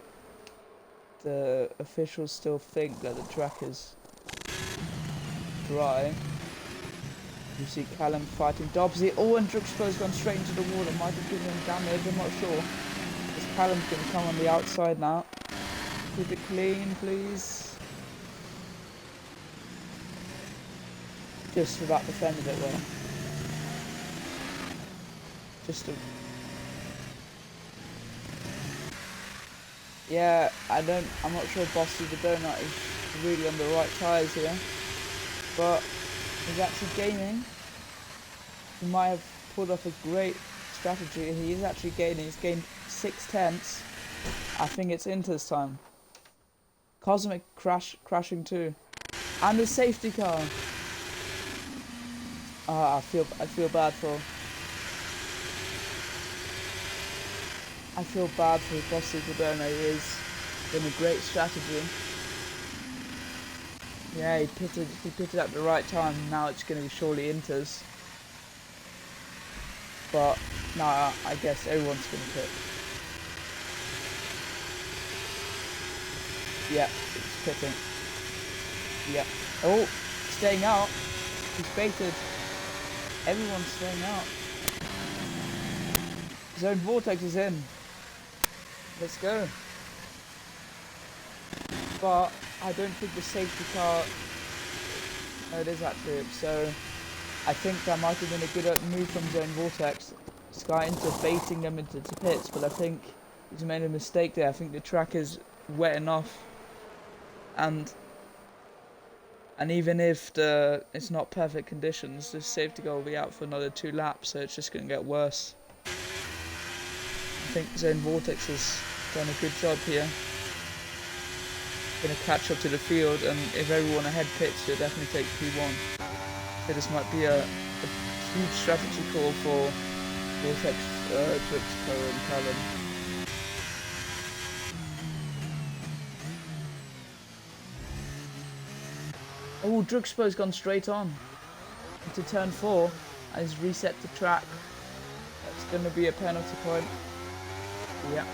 the officials still think that the track is dry. You see Callum fighting Dubzee. Oh, and Dubzee's gone straight into the wall. It might have given him damage, I'm not sure. This Callum's going to come on the outside now. Keep it clean, please. Just about defended it well. Yeah, I'm not sure Bossy the Donut is really on the right tyres here, but he's actually gaining. He might have pulled off a great strategy. He is actually gaining. He's gained 6 tenths. I think it's Inter's time. Cosmic crashing too. And the safety car. I feel bad for Rossi Taberna. He is in a great strategy. Yeah, he pitted at the right time. Now it's going to be surely Inter's. But no, I guess everyone's going to pit. Yeah, it's pitting. Yeah. Oh, staying out. He's baited. Everyone's staying out. Zone Vortex is in. Let's go. But I don't think the safety car... No, it is actually. So I think that might have been a good move from Zone Vortex. Sky Inter baiting them into the pits, but I think he's made a mistake there. I think the track is wet enough. And even if it's not perfect conditions, the safety car will be out for another 2 laps, so it's just going to get worse. I think Zone Vortex has done a good job here. Going to catch up to the field, and if everyone ahead pits, he'll definitely take P1. So this might be a huge strategy call for Vortex, Dubzee and Callum. Oh, Drugspo's gone straight on into turn 4 and has reset the track. That's going to be a penalty point. Yeah.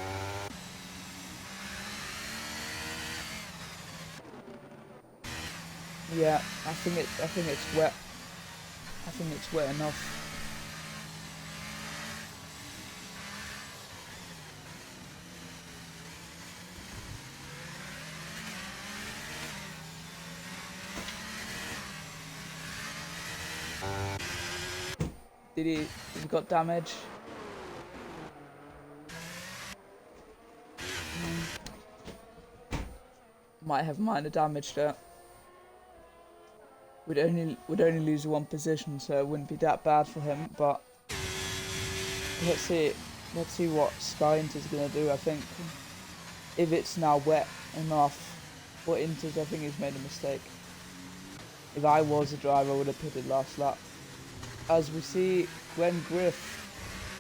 Yeah, I think it's wet. I think it's wet enough. Did he got damage? Might have minor damage there. Would only lose 1 position, so it wouldn't be that bad for him. But let's see what Sky Inter's gonna do. I think if it's now wet enough for Inter's, I think he's made a mistake. If I was a driver, I would have pitted last lap. As we see, Gwen Griff,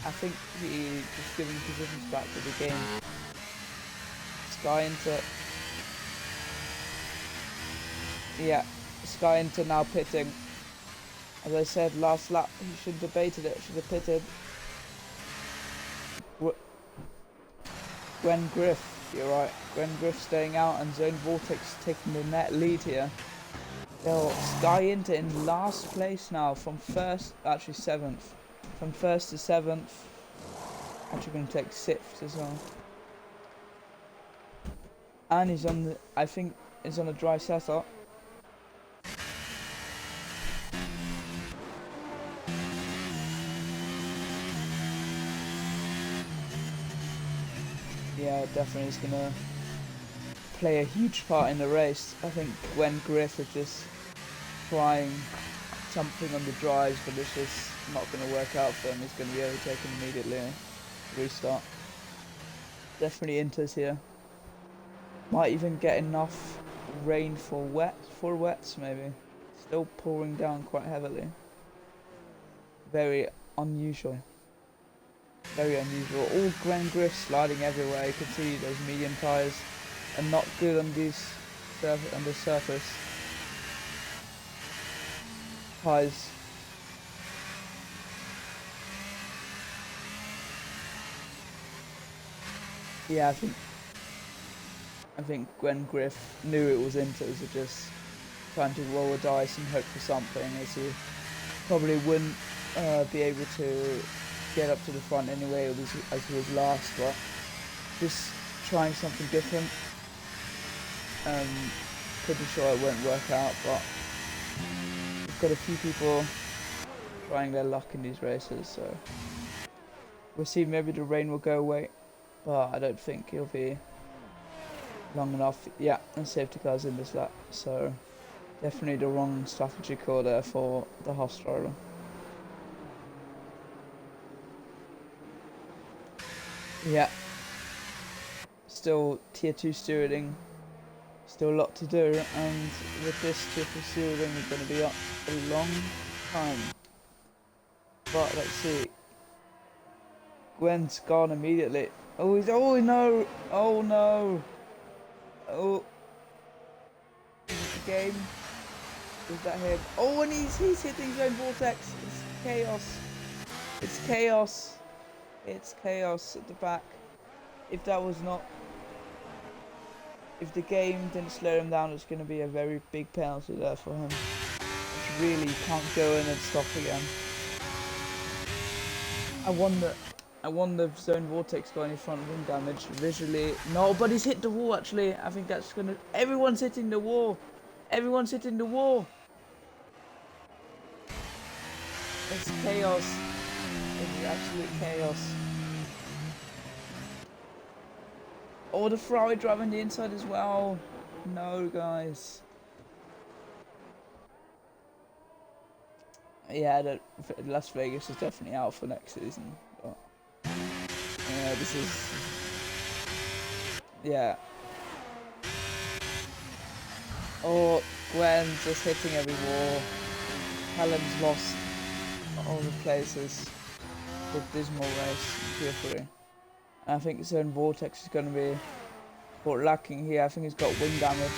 I think he just giving positions back to the game. Sky Inter. Yeah, Sky Inter now pitting. As I said last lap, he shouldn't have baited it, should have pitted. Gwen Griff, you're right. Gwen Griff staying out and Zone Vortex taking the net lead here. Well, Sky Inter in last place now from 7th. From 1st to 7th. Actually going to take 6th as well. And he's on the, I think, he's on a dry setup. Yeah, definitely is going to play a huge part in the race. I think Gwen Griff is just trying something on the drives, but it's just not going to work out for him. He's going to be overtaken immediately. Restart. Definitely Inter's here. Might even get enough rain for wets maybe. Still pouring down quite heavily. Very unusual. Very unusual. All Gwen Griff sliding everywhere. You can see those medium tyres are not good on this surface. Tyres. Yeah, I think Gwen Griff knew it was Inter's, so just trying to roll the dice and hope for something, as he probably wouldn't be able to get up to the front anyway as he was last, but just trying something different. Pretty sure it won't work out, but we've got a few people trying their luck in these races, so we'll see. Maybe the rain will go away, but I don't think it'll be long enough. Yeah, and safety car's in this lap, so definitely the wrong strategy call there for the Haas driver. Yeah, still tier 2 stewarding Still a lot to do, and with this triple seal ring we're going to be up a long time. But let's see. Gwen's gone immediately. Oh, he's, oh no! Oh no! Oh. Game. Is that him? Oh, and he's hitting his own vortex. It's chaos. It's chaos. It's chaos at the back. If that was not... If the game didn't slow him down, it's going to be a very big penalty there for him. Which really can't go in and stop again. I wonder if Zone Vortex got any front wing damage visually. No, but he's hit the wall actually. I think that's going to... Everyone's hitting the wall. Everyone's hitting the wall. It's chaos. It's absolute chaos. Oh, the Ferrari driving the inside as well. No, guys. Yeah, Las Vegas is definitely out for next season. But, yeah, this is... Yeah. Oh, Gwen just hitting every wall. Helen's lost all the places. The dismal race in Tier 3. I think Zone Vortex is going to be what lacking here. I think he's got wing damage.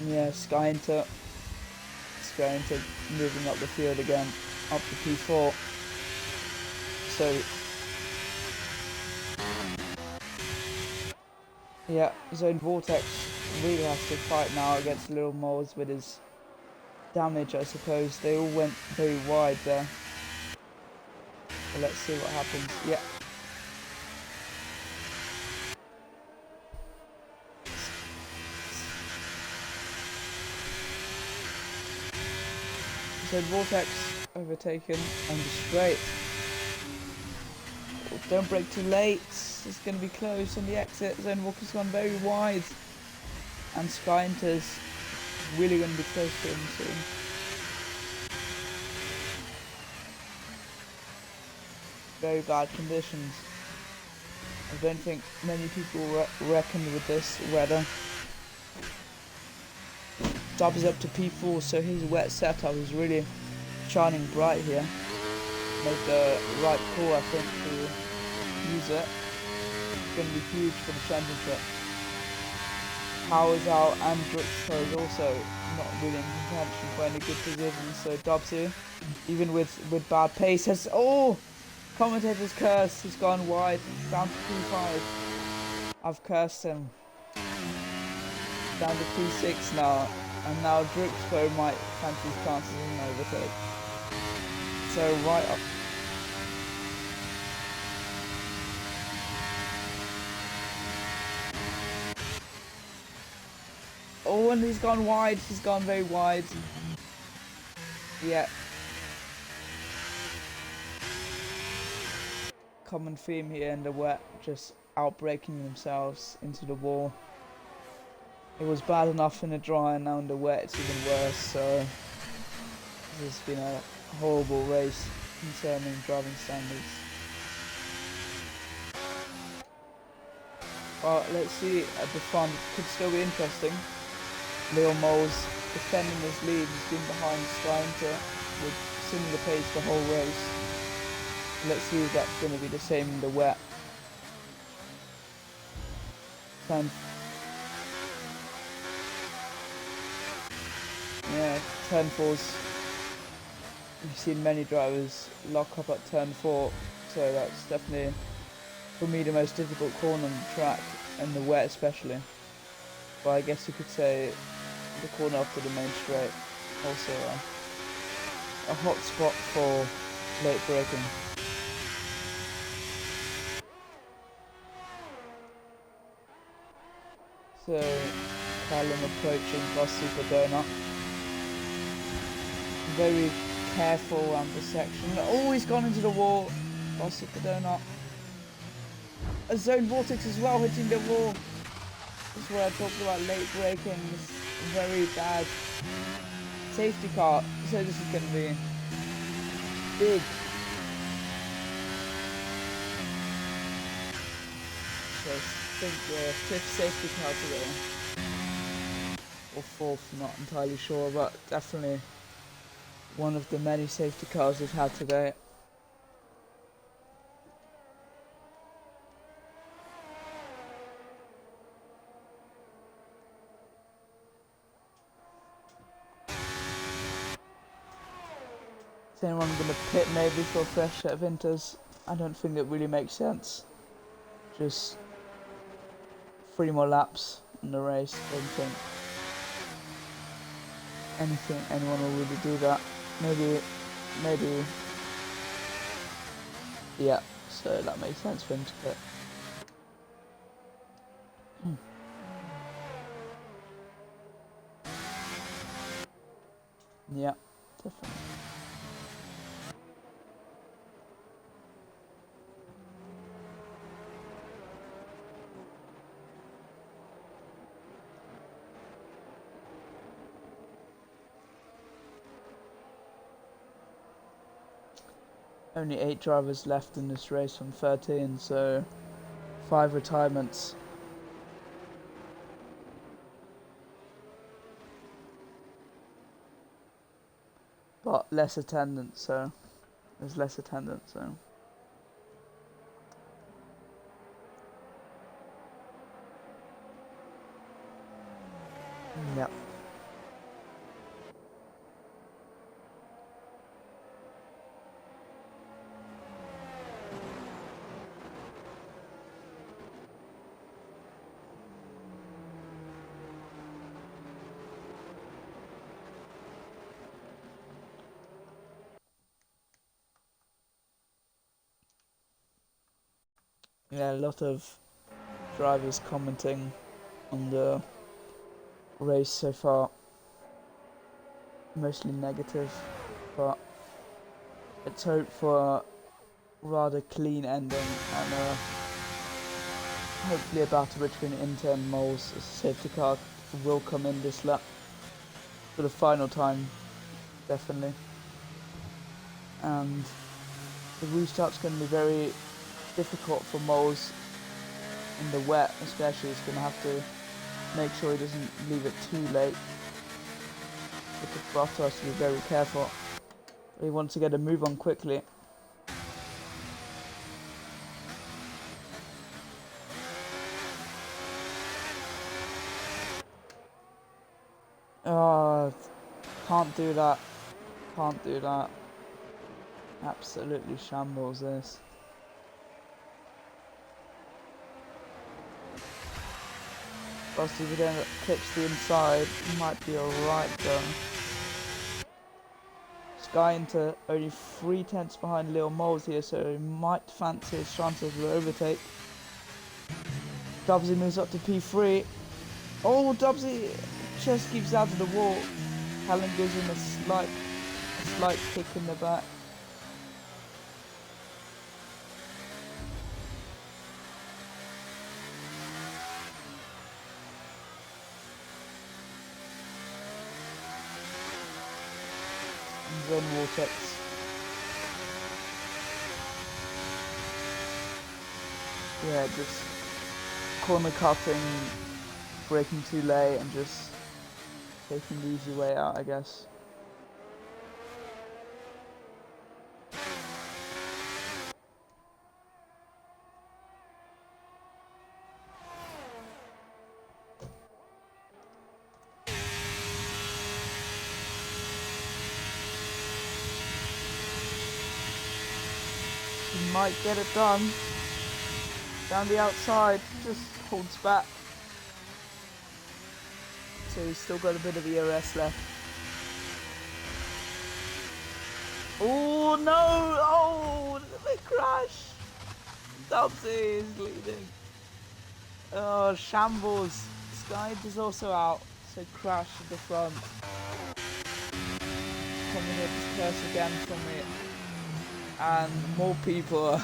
Yeah, Skyinter moving up the field again, up to P4. So, yeah, Zone Vortex really has to fight now against Little Moles with his damage, I suppose. They all went very wide there. But let's see what happens. Yeah. Zone Vortex overtaken and straight. Oh, don't break too late. It's going to be close on the exit. Zone Walker's gone very wide. And Skyinter's really going to be close to him soon. Very bad conditions. I don't think many people reckoned with this weather. Dubzee up to P4, so his wet setup is really shining bright here. Made the right call, I think, to use it. It's going to be huge for the championship. Power's out and Dubzee is also not really in contention for any good positions. So Dubzee, even with bad pace, has... Oh! Commentator's curse. He's gone wide. Down to P5. I've cursed him. Down to P6 now. And now Dubzee might fancy his chances in an overtake. So right up. Oh, and he's gone wide. He's gone very wide. Yeah. Common theme here in the wet, just outbreaking themselves into the wall. It was bad enough in the dry, and now in the wet it's even worse. So this has been a horrible race concerning driving standards. But let's see, at the front could still be interesting. Leo Moles defending his lead. He's been behind Skyinter with similar pace the whole race. Let's see if that's going to be the same in the wet. Yeah, turn 4's. You've seen many drivers lock up at turn 4, so that's definitely, for me, the most difficult corner on the track, and the wet especially. But I guess you could say the corner after the main straight, also a hot spot for late braking. So, Callum approaching Bus Super Donut. Very careful around the section. Oh, he's gone into the wall. Bus Super Donut. A Zone Vortex as well, hitting the wall. This is where I talked about late braking, this very bad safety car. So this is going to be big. So I think the 5th safety car today. Or 4th, not entirely sure, but definitely one of the many safety cars we've had today. Is anyone going to pit maybe for a fresh set of inters? I don't think it really makes sense. Just 3 more laps in the race. I don't think anyone will really do that. Maybe. Yeah, so that makes sense for him to pit. Yeah, definitely. Only 8 drivers left in this race from 13, so 5 retirements. But less attendance, so there's less attendance, so. Yep. Yeah, a lot of drivers commenting on the race so far. Mostly negative, but let's hope for a rather clean ending and hopefully a battle between Inter and Moles. A safety car will come in this lap for the final time, definitely. And the restart's going to be very difficult for Moles in the wet, especially. He's going to have to make sure he doesn't leave it too late. Because Bottas has to be very careful. He wants to get a move on quickly. Oh, can't do that. Can't do that. Absolutely shambles this. Plus, if he then clips the inside, he might be alright though. Sky into only 3 tenths behind Lil Moles here, so he might fancy his chances of overtake. Dubzee moves up to P3. Oh, Dubzee just keeps out of the wall. Callan gives him a slight kick in the back. And then Vortex. Yeah, just corner cutting, braking too late, and just taking the easy way out, I guess. He might get it done. Down the outside, just holds back. So he's still got a bit of ERS left. Oh no! Oh, the big crash! Dubzee is leading. Oh, shambles. Sky is also out, so crash at the front. Coming here to curse again from it. And more people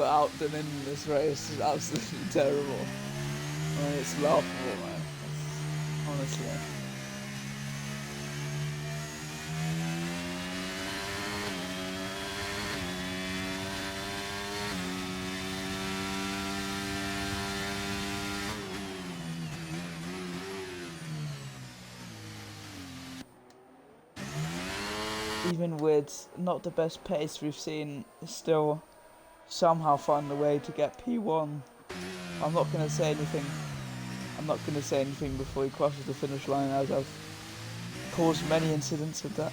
out than in this race. Is absolutely terrible. I mean, it's laughable, man. Honestly. Even with not the best pace we've seen, still somehow find a way to get P1. I'm not going to say anything. I'm not going to say anything before he crosses the finish line, as I've caused many incidents with that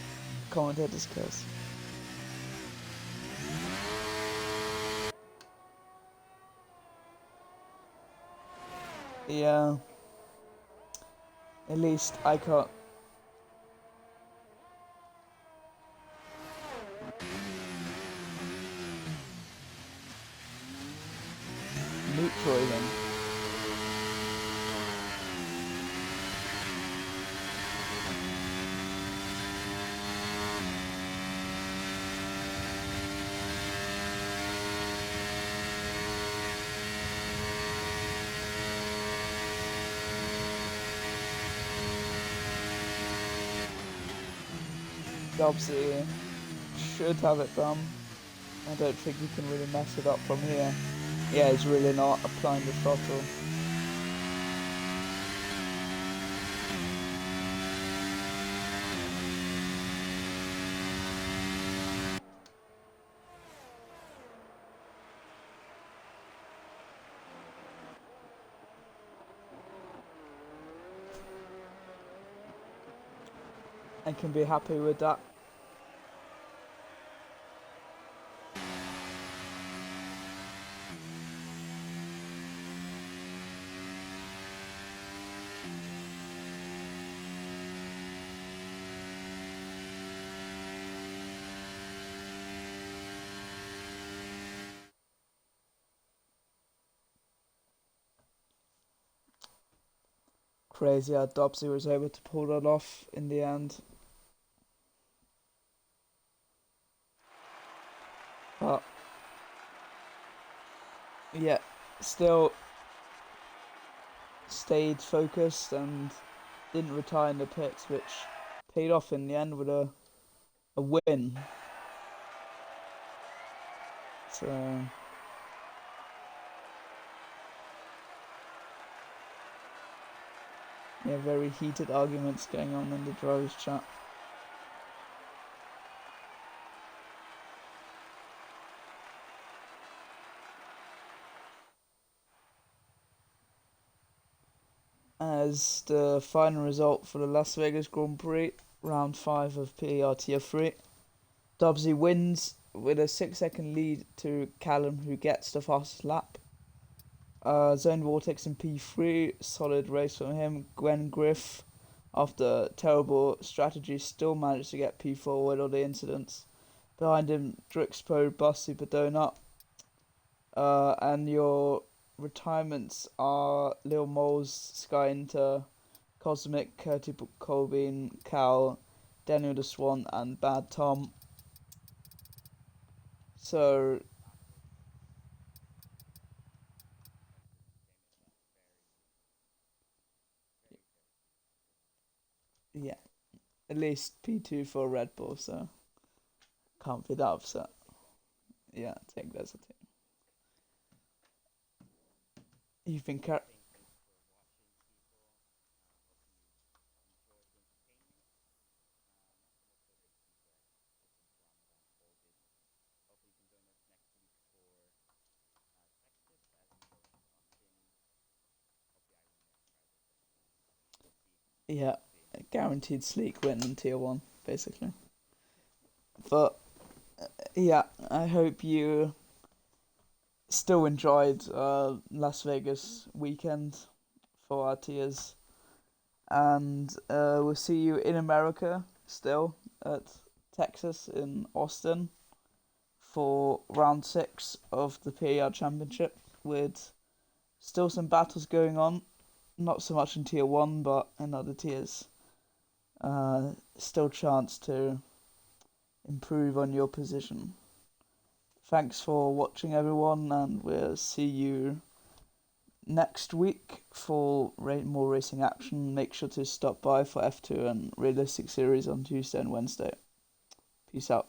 commentator's curse. Yeah. At least I can't. Neutral him. Dubzee should have it done. I don't think he can really mess it up from here. Yeah, he's really not applying the throttle. And can be happy with that. Crazy how Dubzee was able to pull that off in the end. But yeah, still stayed focused and didn't retire in the pits, which paid off in the end with a win. So yeah, very heated arguments going on in the drivers' chat. As the final result for the Las Vegas Grand Prix, round 5 of PER Tier 3, Dubzee wins with a 6-second lead to Callum, who gets the fastest lap. Zone Vortex in P3, solid race from him. Gwen Griff, after terrible strategy, still managed to get P4 with all the incidents. Behind him, Drixpo, Bus Super Donut. And your retirements are Lil Moles, Sky Inter, Cosmic, Curtis Colbean, Cal, Daniel the Swan, and Bad Tom. So yeah, at least P2 for Red Bull, so can't be that upset. Yeah, take that as a team. You've been yeah, guaranteed sleek win in Tier 1, basically. But yeah, I hope you still enjoyed Las Vegas weekend for our tiers. And we'll see you in America still at Texas in Austin for round 6 of the PER Championship, with still some battles going on. Not so much in Tier 1, but in other tiers. Still chance to improve on your position. Thanks for watching, everyone, and we'll see you next week for more racing action. Make sure to stop by for F2 and Realistic Series on Tuesday and Wednesday. Peace out.